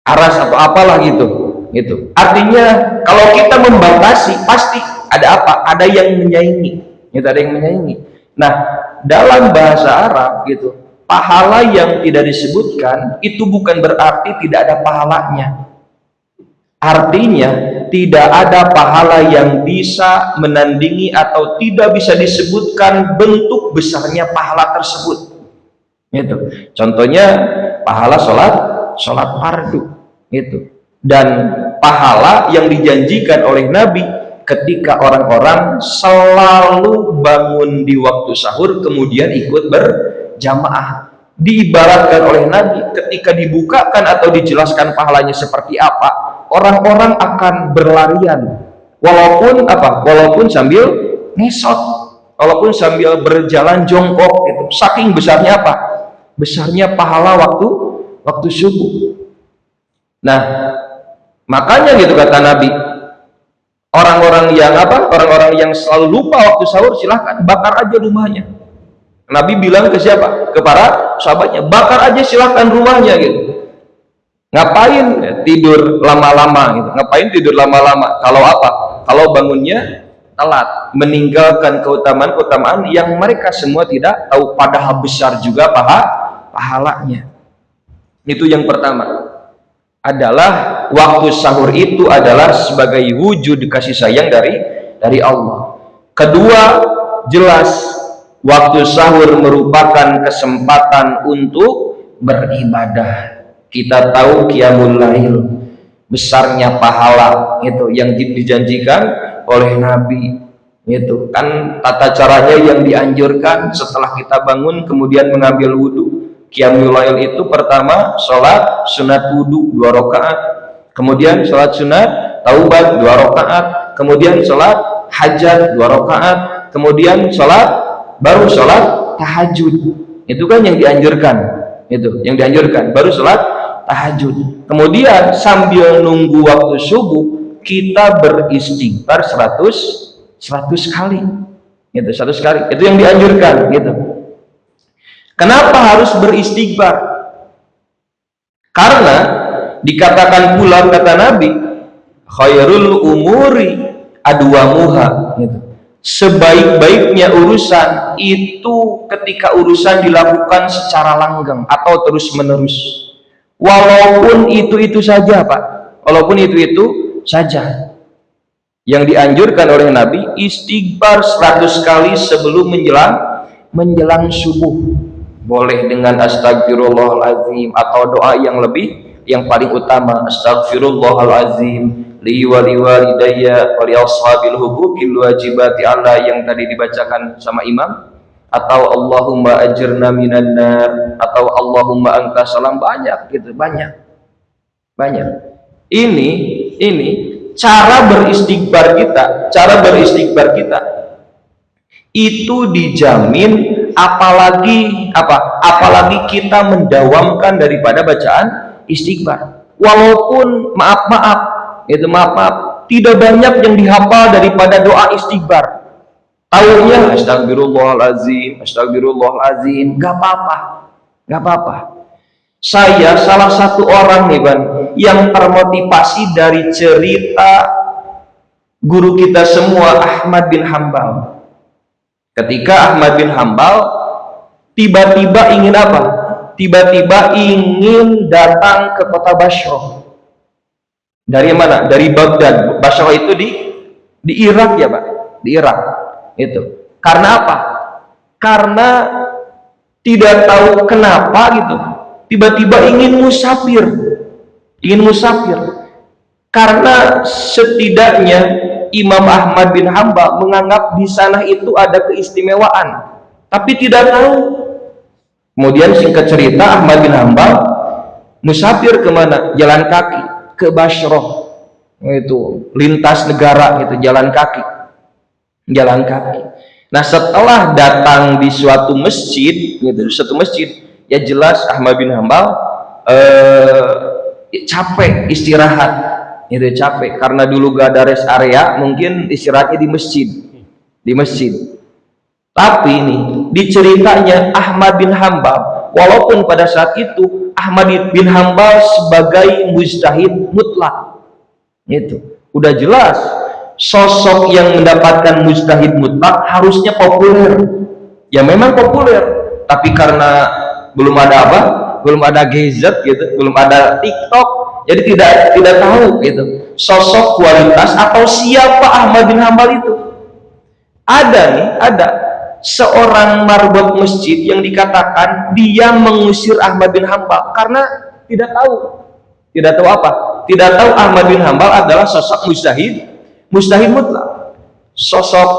aras atau apalah gitu, gitu. Artinya kalau kita membatasi, pasti ada apa? Ada yang menyaingi, gitu. Ada yang menyaingi. Nah, dalam bahasa Arab gitu, pahala yang tidak disebutkan itu bukan berarti tidak ada pahalanya. Artinya tidak ada pahala yang bisa menandingi atau tidak bisa disebutkan bentuk besarnya pahala tersebut. Itu contohnya pahala sholat fardu itu, dan pahala yang dijanjikan oleh Nabi ketika orang-orang selalu bangun di waktu sahur kemudian ikut berjamaah. Diibaratkan oleh Nabi ketika dibukakan atau dijelaskan pahalanya seperti apa, orang-orang akan berlarian walaupun sambil ngesot, walaupun sambil berjalan jongkok itu. Saking besarnya apa? Besarnya pahala waktu subuh. Nah, makanya gitu kata Nabi, orang-orang yang selalu lupa waktu sahur silahkan bakar aja rumahnya. Nabi bilang ke siapa? Ke para sahabatnya, bakar aja silahkan rumahnya gitu. Ngapain tidur lama-lama gitu? Ngapain tidur lama-lama? Kalau apa? Kalau bangunnya telat, meninggalkan keutamaan yang mereka semua tidak tahu, padahal besar juga pahalanya. Itu yang pertama, adalah waktu sahur itu adalah sebagai wujud kasih sayang dari Allah. Kedua, jelas waktu sahur merupakan kesempatan untuk beribadah. Kita tahu qiyamul lail, besarnya pahala itu yang dijanjikan oleh Nabi. Itu kan tata caranya yang dianjurkan setelah kita bangun kemudian mengambil wudhu. Qiyamul lail itu pertama sholat sunat wudhu 2 rakaat, kemudian sholat sunat taubat 2 rakaat, kemudian sholat hajat 2 rakaat, kemudian baru sholat tahajud. Itu kan yang dianjurkan, baru sholat tahajud. Kemudian sambil nunggu waktu subuh kita beristighfar 100 kali, gitu, 100 kali. Itu yang dianjurkan, gitu. Kenapa harus beristighfar? Karena dikatakan pula kata Nabi, khairul umuri adwamuha, gitu. Sebaik-baiknya urusan itu ketika urusan dilakukan secara langgeng atau terus menerus, walaupun itu saja Pak, walaupun itu saja. Yang dianjurkan oleh Nabi, istighfar 100 kali sebelum menjelang subuh. Boleh dengan astagfirullahaladzim atau doa yang paling utama, astagfirullahaladzim li waliwalidayya wali ashabil huquqil wajibati Allah yang tadi dibacakan sama imam, atau Allahumma ajirna minan nar, atau Allahumma anta salam. Banyak gitu, banyak. Ini cara beristighfar kita itu dijamin, apalagi kita mendawamkan daripada bacaan istighfar. Walaupun maaf tidak banyak yang dihafal daripada doa istighfar, taunya astagfirullahalazim, gak apa-apa. Saya salah satu orang nih Ban, yang termotivasi dari cerita guru kita semua Ahmad bin Hambal. Ketika Ahmad bin Hambal tiba-tiba ingin apa? Tiba-tiba ingin datang ke kota Bashrah. Dari mana? Dari Baghdad. Bashrah itu di Irak ya Pak, di Irak. Itu. Karena apa? Karena tidak tahu kenapa gitu. Tiba-tiba ingin musafir. Karena setidaknya Imam Ahmad bin Hambal menganggap di sana itu ada keistimewaan, tapi tidak tahu. Kemudian singkat cerita, Ahmad bin Hambal musafir kemana? Jalan kaki ke Bashrah. Itu lintas negara, itu jalan kaki. Nah, setelah datang di suatu masjid, ya jelas Ahmad bin Hambal capek istirahat, capek karena dulu gak ada rest area, mungkin istirahatnya di masjid. Tapi ini diceritanya Ahmad bin Hambal, walaupun pada saat itu Ahmad bin Hambal sebagai mujtahid mutlak, itu udah jelas sosok yang mendapatkan mujtahid mutlak harusnya populer. Ya memang populer, tapi karena belum ada apa, belum ada gadget gitu, belum ada TikTok, jadi tidak tahu gitu sosok kualitas atau siapa Ahmad bin Hambal itu. Ada seorang marbot masjid yang dikatakan dia mengusir Ahmad bin Hambal karena tidak tahu apa, tidak tahu Ahmad bin Hambal adalah sosok mujtahid mutlak. Sosok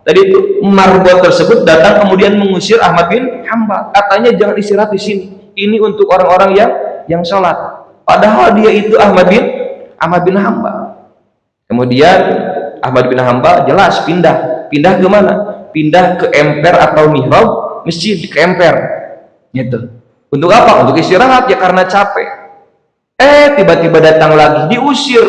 tadi itu marbot tersebut datang kemudian mengusir Ahmad bin Hambal, katanya jangan istirahat di sini, ini untuk orang-orang yang sholat, padahal dia itu Ahmad bin Hambal. Kemudian Ahmad bin Hambal jelas pindah ke mana? Pindah ke emper atau mihrab masjid, ke emper gitu. Untuk apa? Untuk istirahat ya, karena capek. Tiba-tiba datang lagi, diusir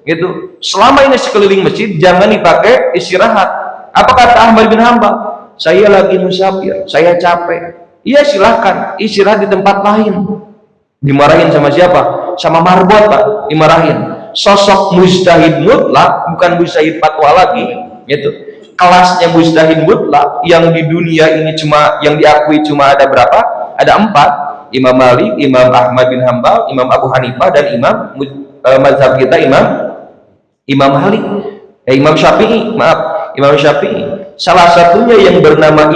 gitu. Selama ini sekeliling masjid jangan dipakai istirahat. Apa kata Ahmad bin Hambal? Saya lagi musafir, saya capek. Iya silahkan istirahat di tempat lain. Dimarahin sama siapa? Sama marbot, Pak, dimarahin. Sosok mujtahid mutlak, bukan mujtahid fatwa lagi gitu. Kelasnya mujtahid mutlak yang di dunia ini cuma yang diakui cuma ada berapa? Ada 4, Imam Malik, Imam Ahmad bin Hambal, Imam Abu Hanifah, dan Imam mazhab kita Imam Malik, Imam Syafi'i, Imam Syafi'i. Salah satunya yang bernama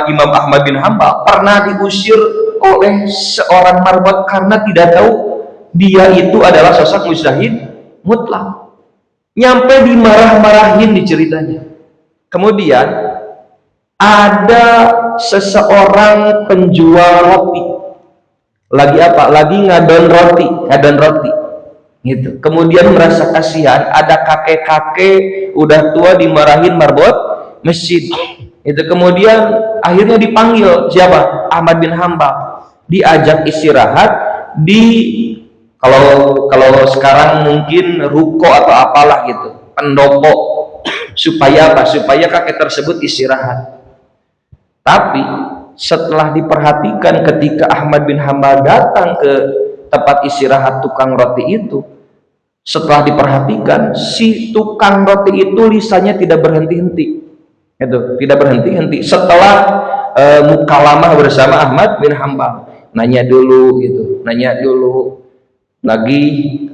Imam Ahmad bin Hambal pernah diusir oleh seorang marbot karena tidak tahu dia itu adalah sosok mujtahid mutlak. Nyampe dimarah-marahin di ceritanya. Kemudian ada seseorang penjual roti, lagi ngadon roti gitu. Kemudian merasa kasihan, ada kakek-kakek udah tua dimarahin marbot masjid itu. Kemudian akhirnya dipanggil siapa? Ahmad bin Hambal, diajak istirahat di kalau sekarang mungkin ruko atau apalah gitu, pendopo, supaya kakek tersebut istirahat. Tapi setelah diperhatikan ketika Ahmad bin Hambal datang ke tempat istirahat tukang roti itu, setelah diperhatikan si tukang roti itu lisannya tidak berhenti-henti. Tidak berhenti-henti. Setelah mukalamah bersama Ahmad bin Hambal, nanya dulu lagi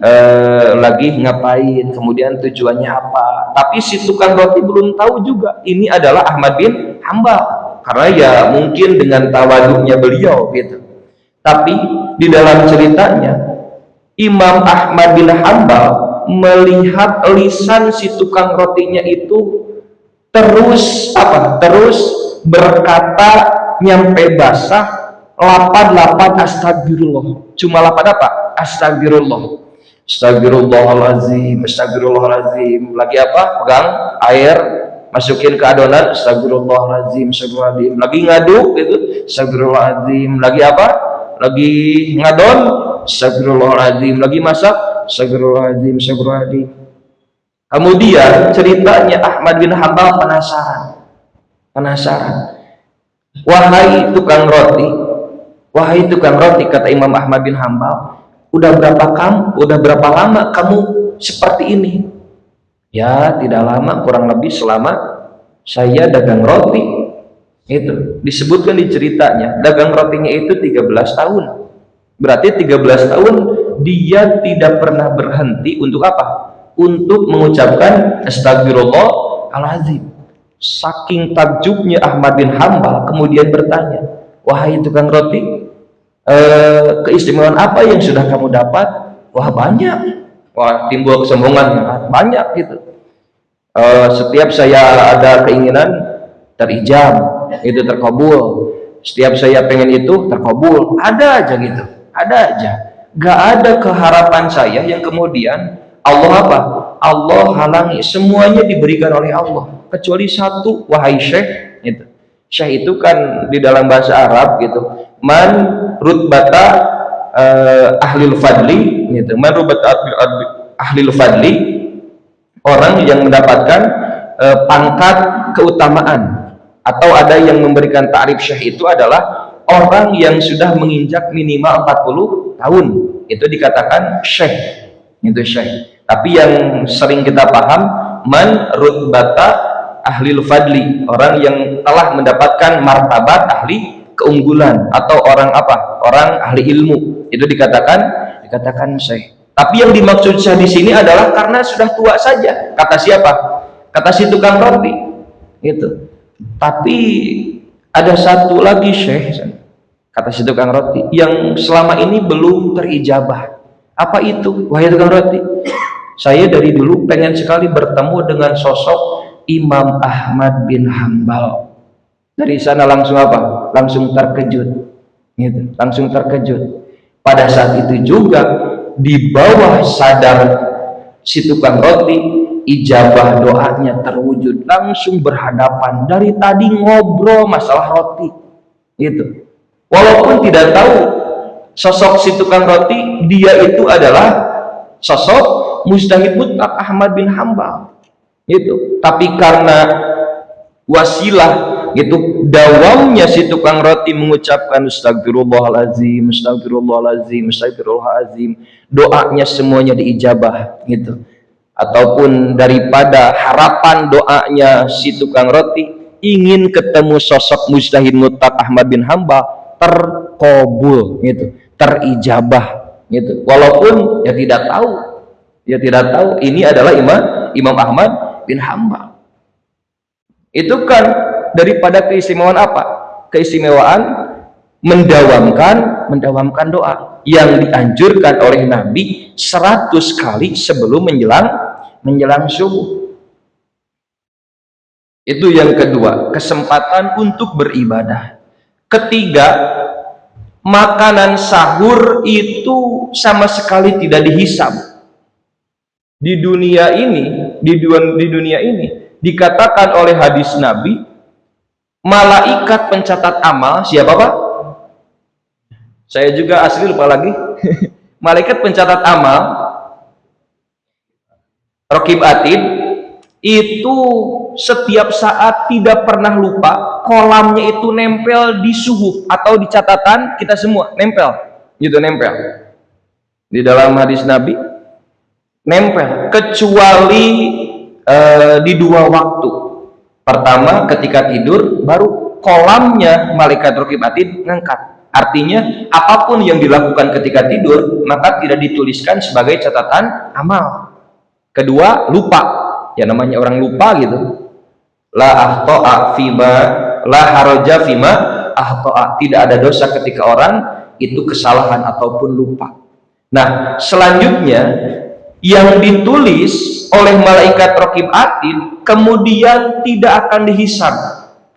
ngapain, kemudian tujuannya apa. Tapi si tukang roti belum tahu juga ini adalah Ahmad bin Hambal, karena ya mungkin dengan tawaduknya beliau gitu. Tapi di dalam ceritanya Imam Ahmad bin Hambal melihat lisan si tukang rotinya itu terus berkata nyampe basah, lapan astagfirullah. Cuma lapan apa? Astagfirullahalazim. Lagi apa? Pegang air, masukin ke adonan, astagfirullahalazim. Lagi ngaduk gitu, astagfirullahalazim. Lagi apa? Lagi ngadon, astagfirullahalazim. Lagi masak, astagfirullahalazim. Kemudian ceritanya Ahmad bin Hambal penasaran. Wahai tukang roti, kata Imam Ahmad bin Hambal, udah berapa lama kamu seperti ini? Ya, tidak lama, kurang lebih selama saya dagang roti. Itu disebutkan di ceritanya, dagang rotinya itu 13 tahun. Berarti 13 tahun dia tidak pernah berhenti untuk apa? Untuk mengucapkan astagfirullahalazim. Saking takjubnya Ahmad bin Hambal kemudian bertanya, wahai tukang roti, keistimewaan apa yang sudah kamu dapat? Wah, banyak. Wah, timbul kesombongan, banyak gitu. Setiap saya ada keinginan terijab, itu terkabul. Setiap saya pengen itu terkabul. Ada aja gitu, ada aja. Gak ada keharapan saya yang kemudian Allah apa? Allah halangi. Semuanya diberikan oleh Allah kecuali satu, wahai syekh. Gitu. Syekh itu kan di dalam bahasa Arab gitu, man rutbata ahlil fadli gitu. Man rutbata ahlil fadli, orang yang mendapatkan pangkat keutamaan. Atau ada yang memberikan ta'rif syekh itu adalah orang yang sudah menginjak minimal 40 tahun, itu dikatakan syekh. Itu syekh. Tapi yang sering kita paham, man rutbata ahlil fadli, orang yang telah mendapatkan martabat keunggulan atau orang apa? Orang ahli ilmu. Itu dikatakan syekh. Tapi yang dimaksud syekh di sini adalah karena sudah tua saja. Kata siapa? Kata si tukang roti. Gitu. Tapi ada satu lagi syekh, kata si tukang roti, yang selama ini belum terijabah. Apa itu? Wahai tukang roti, saya dari dulu pengen sekali bertemu dengan sosok Imam Ahmad bin Hambal. Dari sana langsung apa? Langsung terkejut. Gitu. Langsung terkejut. Pada saat itu juga di bawah sadar si tukang roti, ijabah doanya terwujud, langsung berhadapan. Dari tadi ngobrol masalah roti. Gitu. Walaupun tidak tahu sosok si tukang roti, dia itu adalah sosok mujtahid mutlak Ahmad bin Hambal. Gitu. Tapi karena wasilah gitu, dawamnya si tukang roti mengucapkan astagfirullahalazim, astagfirullahalazim, astagfirullahalazim, doanya semuanya diijabah gitu. Ataupun daripada harapan doanya si tukang roti ingin ketemu sosok mujtahid mutlak Ahmad bin Hambal, terkabul gitu, terijabah gitu. Walaupun ya tidak tahu ini adalah Imam Ahmad bin Hambal. Itu kan daripada keistimewaan apa? Keistimewaan mendawamkan doa yang dianjurkan oleh Nabi 100 kali sebelum menjelang subuh. Itu yang kedua, kesempatan untuk beribadah. Ketiga, makanan sahur itu sama sekali tidak dihisab. Di dunia ini dikatakan oleh hadis Nabi, malaikat pencatat amal, siapa Pak? Saya juga asli lupa lagi. Malaikat pencatat amal Raqib Atid itu setiap saat tidak pernah lupa, kolamnya itu nempel di suhuf atau di catatan kita semua, nempel di dalam hadis Nabi, nempel, kecuali di dua waktu. Pertama ketika tidur, baru kolamnya malaikat Raqib Atid ngangkat. Artinya apapun yang dilakukan ketika tidur maka tidak dituliskan sebagai catatan amal. Kedua, lupa, ya namanya orang lupa gitu. La ahto'a fima la haraja fima ahto'a, tidak ada dosa ketika orang itu kesalahan ataupun lupa. Nah, selanjutnya yang ditulis oleh malaikat Raqib Atid kemudian tidak akan dihisab,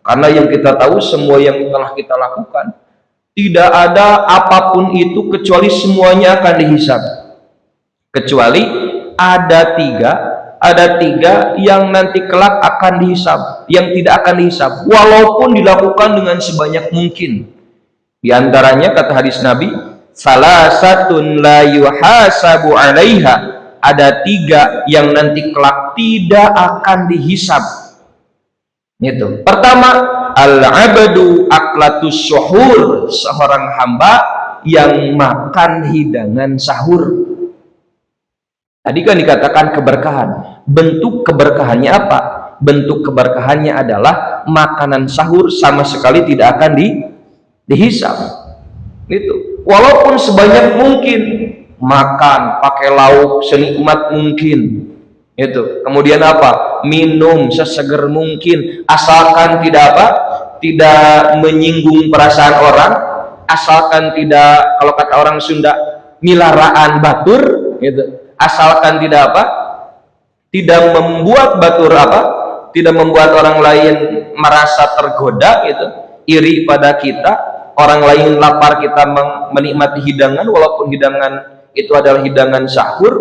karena yang kita tahu semua yang telah kita lakukan tidak ada apapun itu kecuali semuanya akan dihisab, kecuali ada tiga yang nanti kelak akan dihisab, yang tidak akan dihisab walaupun dilakukan dengan sebanyak mungkin. Di antaranya kata hadis Nabi, salasatun la yuhasabu 'alaiha, ada tiga yang nanti kelak tidak akan dihisab. Itu pertama, al-abdu aklatus suhur, seorang hamba yang makan hidangan sahur. Tadi kan dikatakan keberkahan. Bentuk keberkahannya apa? Bentuk keberkahannya adalah makanan sahur sama sekali tidak akan dihisab. Itu walaupun sebanyak mungkin, makan pakai lauk senikmat mungkin. Itu kemudian apa? Minum seseger mungkin, asalkan tidak menyinggung perasaan orang, asalkan tidak, kalau kata orang Sunda, milaraan batur gitu. Asalkan tidak membuat batur tidak membuat orang lain merasa tergoda gitu, iri pada kita, orang lain lapar kita menikmati hidangan walaupun hidangan itu adalah hidangan sahur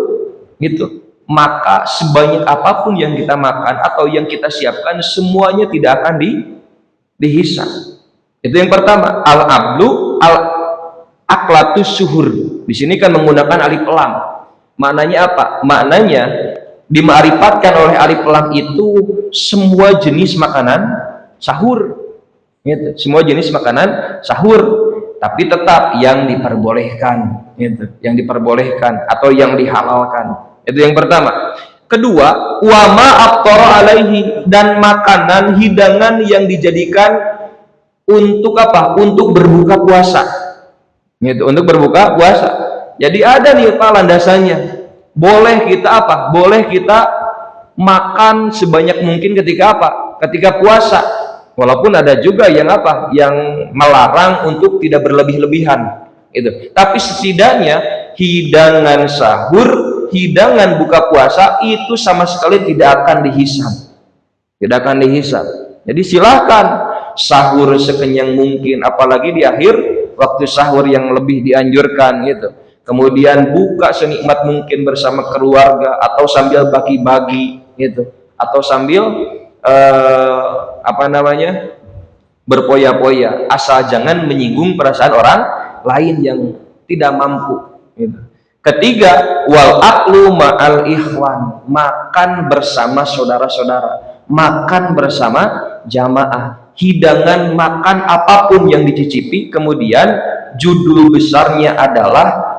gitu. Maka sebanyak apapun yang kita makan atau yang kita siapkan semuanya tidak akan dihisab. Itu yang pertama, al-ablu aklatus suhur. Di sini kan menggunakan alif lam. Maknanya apa? Maknanya dima'rifatkan oleh alif lam itu semua jenis makanan sahur. Gitu. Semua jenis makanan sahur, tapi tetap yang diperbolehkan, gitu. Yang diperbolehkan atau yang dihalalkan. Itu yang pertama. Kedua, wama aftara alaihi, dan makanan hidangan yang dijadikan untuk apa? Untuk berbuka puasa. Gitu, untuk berbuka puasa. Jadi ada nih Pak landasannya. Boleh kita apa? Boleh kita makan sebanyak mungkin ketika apa? Ketika puasa. Walaupun ada juga yang apa? Yang melarang untuk tidak berlebih-lebihan. Itu. Tapi setidaknya hidangan sahur, hidangan buka puasa itu sama sekali tidak akan dihisab. Tidak akan dihisab. Jadi silahkan sahur sekenyang mungkin, apalagi di akhir waktu sahur yang lebih dianjurkan gitu. Kemudian buka senikmat mungkin bersama keluarga atau sambil bagi-bagi gitu, atau sambil berpoya-poya, asal jangan menyinggung perasaan orang lain yang tidak mampu gitu. Ketiga, wal aklu ma'al ikhwan, makan bersama saudara-saudara, makan bersama jamaah. Hidangan makan apapun yang dicicipi, kemudian judul besarnya adalah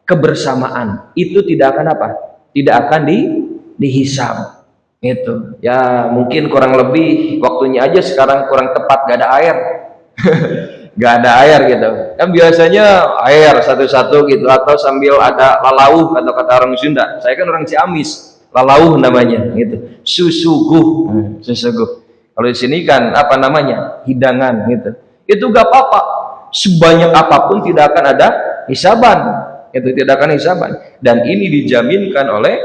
kebersamaan, itu tidak akan apa? Tidak akan dihisab. Itu ya, mungkin kurang lebih waktunya aja sekarang kurang tepat, gak ada air. Gak ada air gitu kan, biasanya air satu-satu gitu, atau sambil ada lalauh atau kata orang Sunda. Saya kan orang Ciamis, lalauh namanya gitu, susuguh. Susuguh kalau di sini kan apa namanya, hidangan gitu. Itu gak apa-apa, sebanyak apapun tidak akan ada hisaban. Itu tidak akan hisaban, dan ini dijaminkan oleh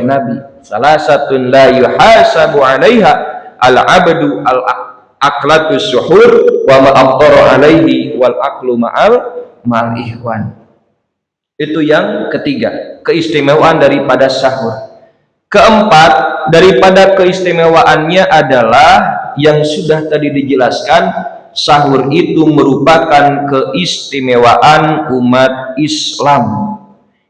Nabi. Salah satu la yuhasabu 'alaiha al-'abdu al-aklatu suhur wa ma afṭara 'alaihi wal aklu ma'al ikhwan. Itu yang ketiga, keistimewaan daripada sahur. Keempat, daripada keistimewaannya adalah yang sudah tadi dijelaskan, sahur itu merupakan keistimewaan umat Islam.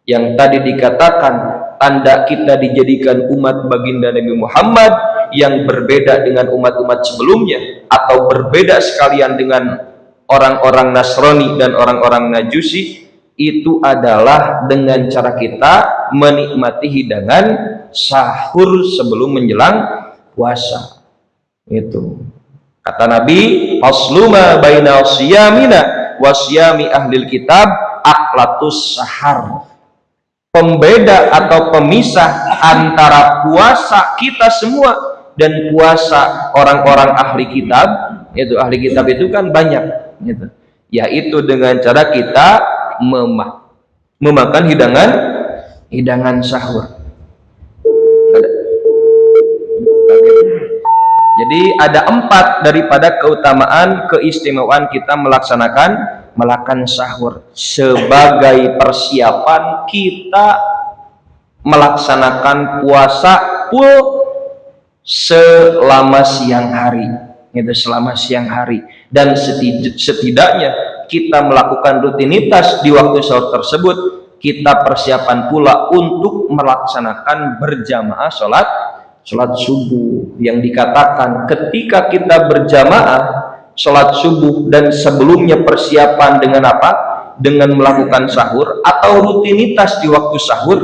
Yang tadi dikatakan tanda kita dijadikan umat baginda Nabi Muhammad yang berbeda dengan umat-umat sebelumnya, atau berbeda sekalian dengan orang-orang Nasrani dan orang-orang Majusi, itu adalah dengan cara kita menikmati hidangan sahur sebelum menjelang puasa. Itu kata Nabi, fasluma baina siyamina wa siyami ahlil kitab aklatus sahar. Pembeda atau pemisah antara puasa kita semua dan puasa orang-orang ahli kitab. Itu ahli kitab itu kan banyak gitu. Yaitu dengan cara kita memakan hidangan sahur. Jadi ada 4 daripada keutamaan keistimewaan kita melaksanakan sahur sebagai persiapan kita melaksanakan puasa full selama siang hari. Itu selama siang hari, dan setidaknya kita melakukan rutinitas di waktu sahur tersebut. Kita persiapan pula untuk melaksanakan berjamaah sholat subuh, yang dikatakan ketika kita berjamaah sholat subuh dan sebelumnya persiapan dengan apa? Dengan melakukan sahur atau rutinitas di waktu sahur,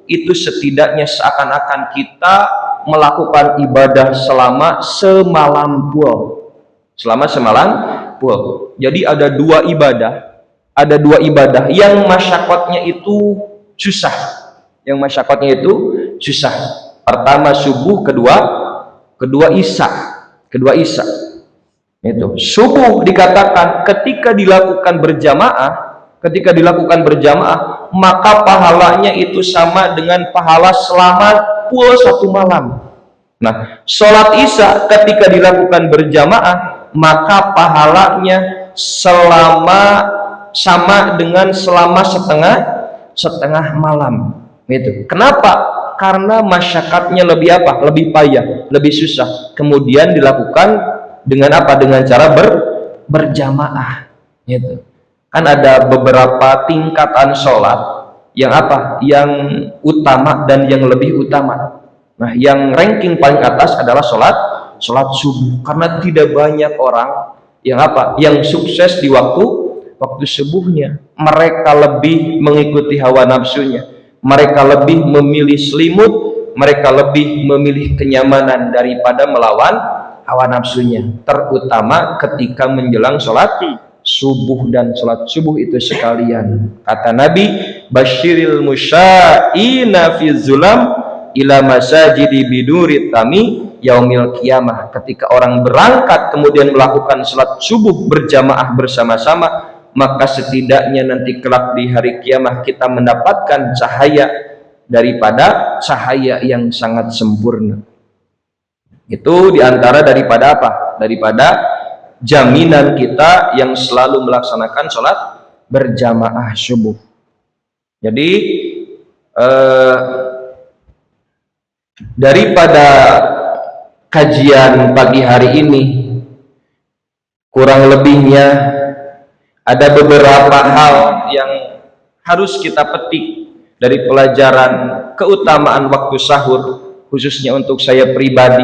itu setidaknya seakan-akan kita melakukan ibadah selama semalam full. Jadi ada dua ibadah yang masyarakatnya itu susah. Pertama subuh, kedua isya. Itu subuh dikatakan ketika dilakukan berjamaah, maka pahalanya itu sama dengan pahala selama full 1 malam. Nah, sholat isya ketika dilakukan berjamaah, maka pahalanya sama dengan selama setengah malam. Itu kenapa? Karena masyarakatnya lebih payah, lebih susah. Kemudian dilakukan dengan apa? Dengan cara berjamaah. Gitu. Kan ada beberapa tingkatan sholat yang yang utama dan yang lebih utama. Nah, yang ranking paling atas adalah sholat subuh, karena tidak banyak orang yang sukses di waktu subuhnya. Mereka lebih mengikuti hawa nafsunya, mereka lebih memilih selimut, mereka lebih memilih kenyamanan daripada melawan hawa nafsunya, terutama ketika menjelang sholat subuh dan sholat subuh itu sekalian. Kata Nabi, basyiril musya'ina fi zulam ila masajidi bidurit tami yaumil qiyamah. Ketika orang berangkat kemudian melakukan sholat subuh berjamaah bersama-sama, maka setidaknya nanti kelak di hari kiamat kita mendapatkan cahaya daripada cahaya yang sangat sempurna. Itu diantara daripada apa? Daripada jaminan kita yang selalu melaksanakan sholat berjamaah subuh. Jadi daripada kajian pagi hari ini, kurang lebihnya ada beberapa hal yang harus kita petik dari pelajaran keutamaan waktu sahur, khususnya untuk saya pribadi.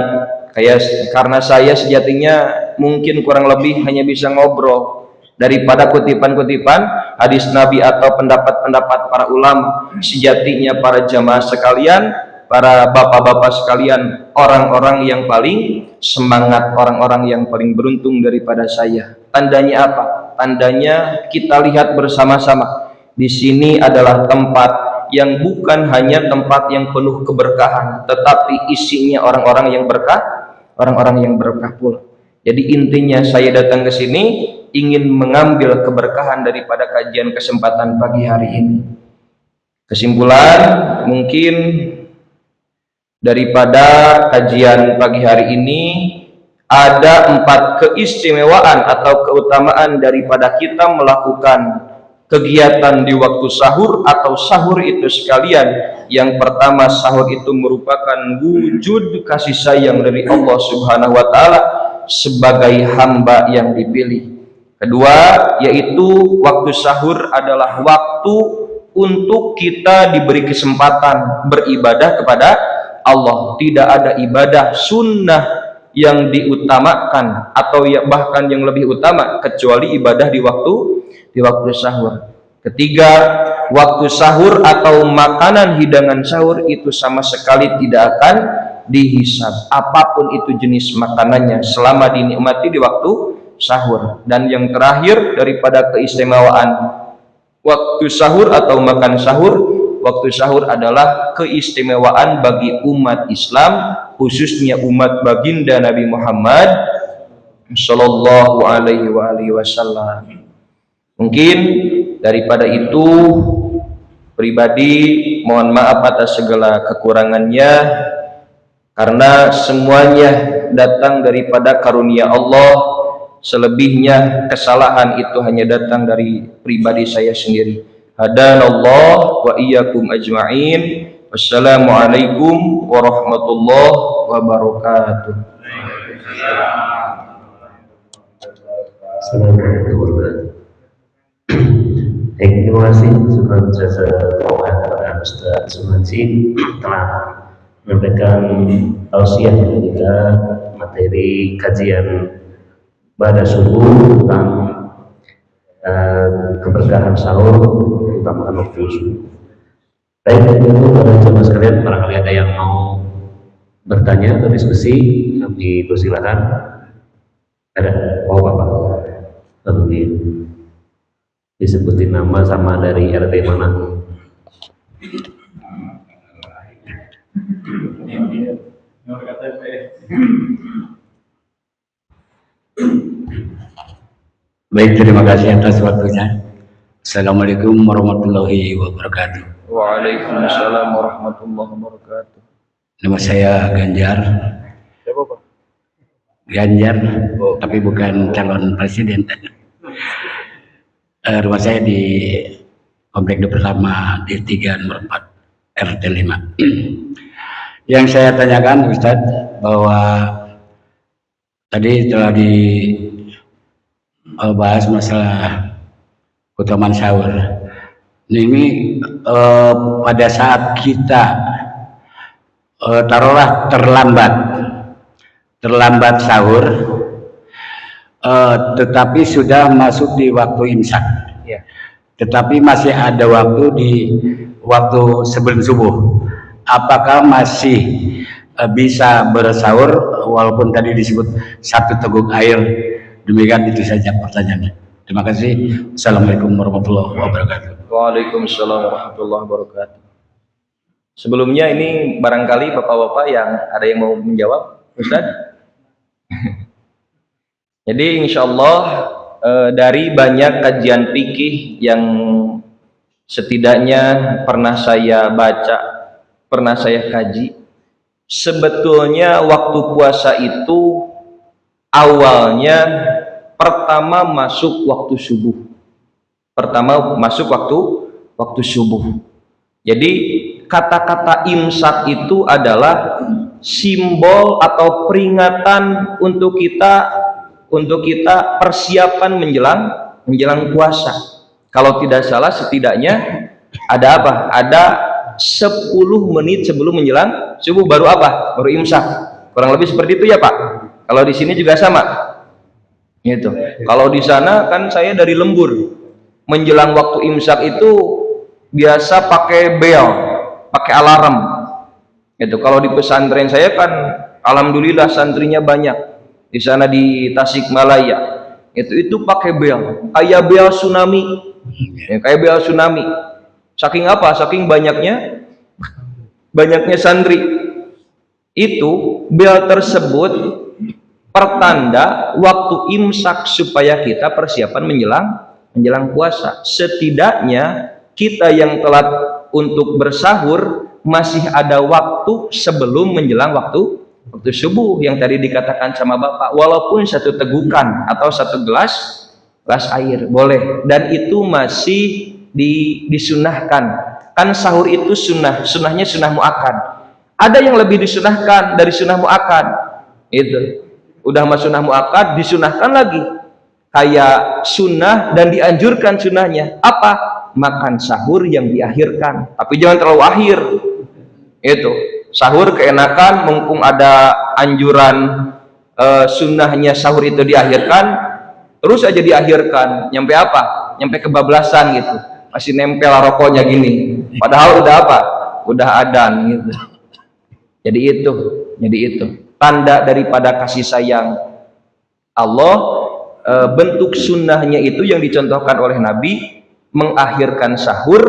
Karena saya sejatinya mungkin kurang lebih hanya bisa ngobrol daripada kutipan-kutipan hadis Nabi atau pendapat-pendapat para ulama. Sejatinya para jamaah sekalian, para bapak-bapak sekalian, orang-orang yang paling semangat, orang-orang yang paling beruntung daripada saya. Tandanya apa? Tandanya kita lihat bersama-sama. Di sini adalah tempat yang bukan hanya tempat yang penuh keberkahan, tetapi isinya orang-orang yang berkah, orang-orang yang berkah pula. Jadi intinya saya datang ke sini ingin mengambil keberkahan daripada kajian kesempatan pagi hari ini. Kesimpulan mungkin daripada kajian pagi hari ini, ada 4 keistimewaan atau keutamaan daripada kita melakukan kegiatan di waktu sahur atau sahur itu sekalian. Yang pertama, sahur itu merupakan wujud kasih sayang dari Allah Subhanahu wa Ta'ala sebagai hamba yang dipilih. Kedua, yaitu waktu sahur adalah waktu untuk kita diberi kesempatan beribadah kepada Allah. Tidak ada ibadah sunnah yang diutamakan atau ya bahkan yang lebih utama kecuali ibadah di waktu sahur. Ketiga, waktu sahur atau makanan hidangan sahur itu sama sekali tidak akan dihisab, apapun itu jenis makanannya, selama dinikmati di waktu sahur. Dan yang terakhir daripada keistimewaan waktu sahur atau makan sahur, waktu sahur adalah keistimewaan bagi umat Islam, khususnya umat baginda Nabi Muhammad sallallahu alaihi wasallam. Mungkin daripada itu pribadi mohon maaf atas segala kekurangannya, karena semuanya datang daripada karunia Allah. Selebihnya kesalahan itu hanya datang dari pribadi saya sendiri. Hadanallah wa iyyakum ajma'in. Wassalamualaikum warahmatullahi wabarakatuh. Assalamualaikum warahmatullahi wabarakatuh. Terima kasih syukur jasa kepada Ustaz Sumansi telah memberikan tausiah dan juga materi kajian pada subuh tentang keberkahan sahur, utamakan waktu subuh. Baik, itu para jemaah sekalian, barangkali ada yang mau bertanya atau diskusi, dipersilakan. Ada, oh bapak, lalu disebutin nama sama dari RT mana? Baik, terima kasih atas waktunya. Assalamualaikum warahmatullahi wabarakatuh. Waalaikumsalam warahmatullahi wabarakatuh. Nama saya Ganjar. Siapa Pak? Ganjar, tapi bukan calon presiden. Rumah saya di Komplek Pertama di 3 nomor 4 RT 5. Yang saya tanyakan Ustadz, bahwa tadi telah dibahas masalah keutamaan sahur. Ini pada saat kita taruhlah terlambat sahur, tetapi sudah masuk di waktu imsak, ya. Tetapi masih ada waktu di waktu sebelum subuh. Apakah masih bisa bersahur walaupun tadi disebut satu teguk air. Demikian itu saja pertanyaannya. Terima kasih. Assalamualaikum warahmatullahi wabarakatuh. Waalaikumsalam warahmatullahi wabarakatuh. Sebelumnya ini barangkali bapak-bapak yang ada yang mau menjawab, Ustaz. Jadi insya Allah dari banyak kajian fikih yang setidaknya pernah saya baca, pernah saya kaji, sebetulnya waktu puasa itu awalnya pertama masuk waktu subuh. Pertama masuk waktu subuh. Jadi kata-kata imsak itu adalah simbol atau peringatan untuk kita persiapan menjelang puasa. Kalau tidak salah setidaknya ada apa? Ada 10 menit sebelum menjelang subuh baru apa? Baru imsak. Kurang lebih seperti itu ya Pak. Kalau di sini juga sama. Gitu. Kalau di sana kan saya dari lembur. Menjelang waktu imsak itu biasa pakai bel, pakai alarm. Gitu. Kalau di pesantren saya kan alhamdulillah santrinya banyak. Di sana di Tasikmalaya itu pakai bel, kayak bel tsunami, ya, kayak bel tsunami. Saking apa? Saking banyaknya santri. Itu bel tersebut pertanda waktu imsak supaya kita persiapan menjelang puasa. Setidaknya kita yang telat untuk bersahur masih ada waktu sebelum menjelang waktu subuh yang tadi dikatakan sama Bapak, walaupun satu tegukan atau satu gelas air boleh, dan itu masih disunahkan. Kan sahur itu sunahnya sunnah muakkad. Ada yang lebih disunahkan dari sunnah muakkad. Itu udah mas sunnah muakkad, disunahkan lagi kayak sunnah dan dianjurkan sunnahnya apa? Makan sahur yang diakhirkan, tapi jangan terlalu akhir. Itu sahur keenakan, mumpung ada anjuran sunnahnya sahur itu diakhirkan, terus aja diakhirkan, nyampe apa? Nyampe kebablasan gitu, masih nempel rokoknya gini, padahal udah apa? Udah adzan gitu. Jadi itu tanda daripada kasih sayang Allah. Bentuk sunnahnya itu yang dicontohkan oleh Nabi, mengakhirkan sahur,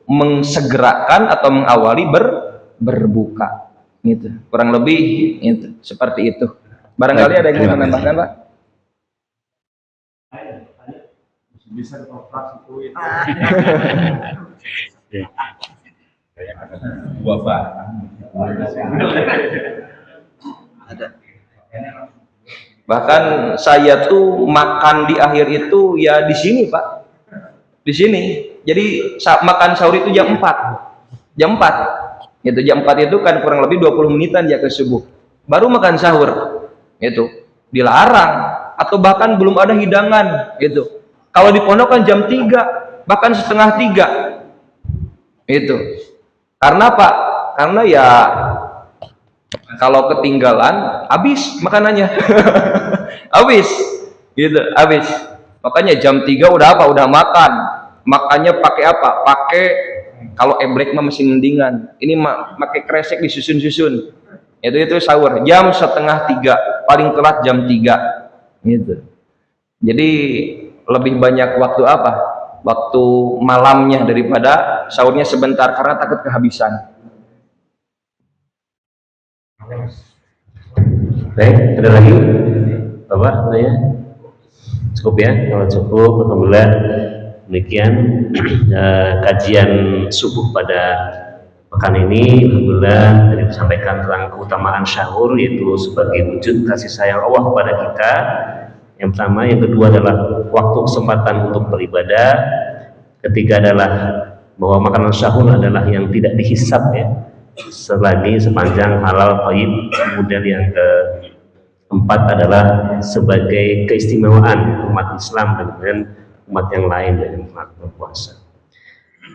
mengsegerakan atau mengawali berbuka, gitu. Kurang lebih itu seperti itu. Barangkali ada yang mau menambahkan, Pak? Bisa bahkan saya tuh makan di akhir itu ya di sini Pak, di sini. Jadi makan sahur itu jam 4 gitu. Jam 4 itu kan kurang lebih 20 menitan ya ke subuh, baru makan sahur. Itu dilarang, atau bahkan belum ada hidangan gitu. Kalau di pondok kan jam 3, bahkan setengah 3 itu. Karena Pak, karena ya kalau ketinggalan habis makanannya. habis gitu, habis. Makanya jam 3 udah apa? Udah makan. Makannya pakai apa? Pakai, kalau eblek mah masih mendingan. Ini pakai kresek disusun-susun. Itu sahur jam setengah 3, paling telat jam 3 gitu. Jadi lebih banyak waktu apa? Waktu malamnya daripada sahurnya sebentar, karena takut kehabisan. Baik, ada lagi Bapak tanya? Cukup ya? Kalau cukup, alhamdulillah. Demikian kajian subuh pada pekan ini. Alhamdulillah tadi disampaikan tentang keutamaan sahur, yaitu sebagai wujud kasih sayang Allah kepada kita. Yang pertama, yang kedua adalah waktu kesempatan untuk beribadah. Ketiga adalah bahwa makanan sahur adalah yang tidak dihisab ya, selagi sepanjang halal thayyib. Kemudian yang keempat adalah sebagai keistimewaan umat Islam dengan umat yang lain dari umat berpuasa.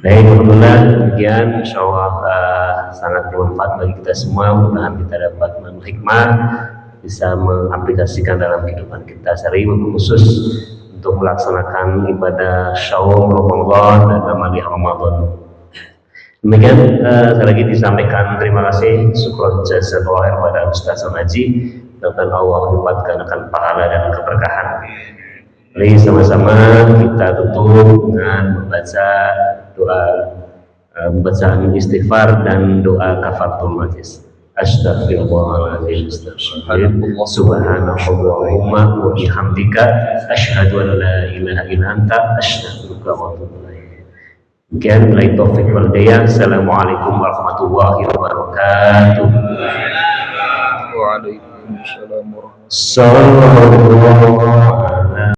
Baik, alhamdulillah demikian, insyaallah sangat bermanfaat bagi kita semua. Mudah-mudahan kita dapat mengambil hikmah, bisa mengaplikasikan dalam kehidupan kita sehari-hari, khusus untuk melaksanakan ibadah Syawal Ramadan dan Amaliyah Ramadan. Demikian sekali lagi disampaikan terima kasih, syukur jazakallahu khairan kepada Ustaz Haji dan Allah lipatkan akan pahala dan keberkahan. Mari sama-sama kita tutup dengan membaca doa bacaan istighfar dan doa kafaratul majlis. Astaghfirullahaladzim, subhanallahumma wa bihamdika asyhadu an la ilaha illa anta astaghfiruka wa atubu ilaik. Demikian, billahi taufiq wal hidayah. Assalamualaikum warahmatullahi wabarakatuh. Waalaikumsalam warahmatullahi wabarakatuh. Sallallahu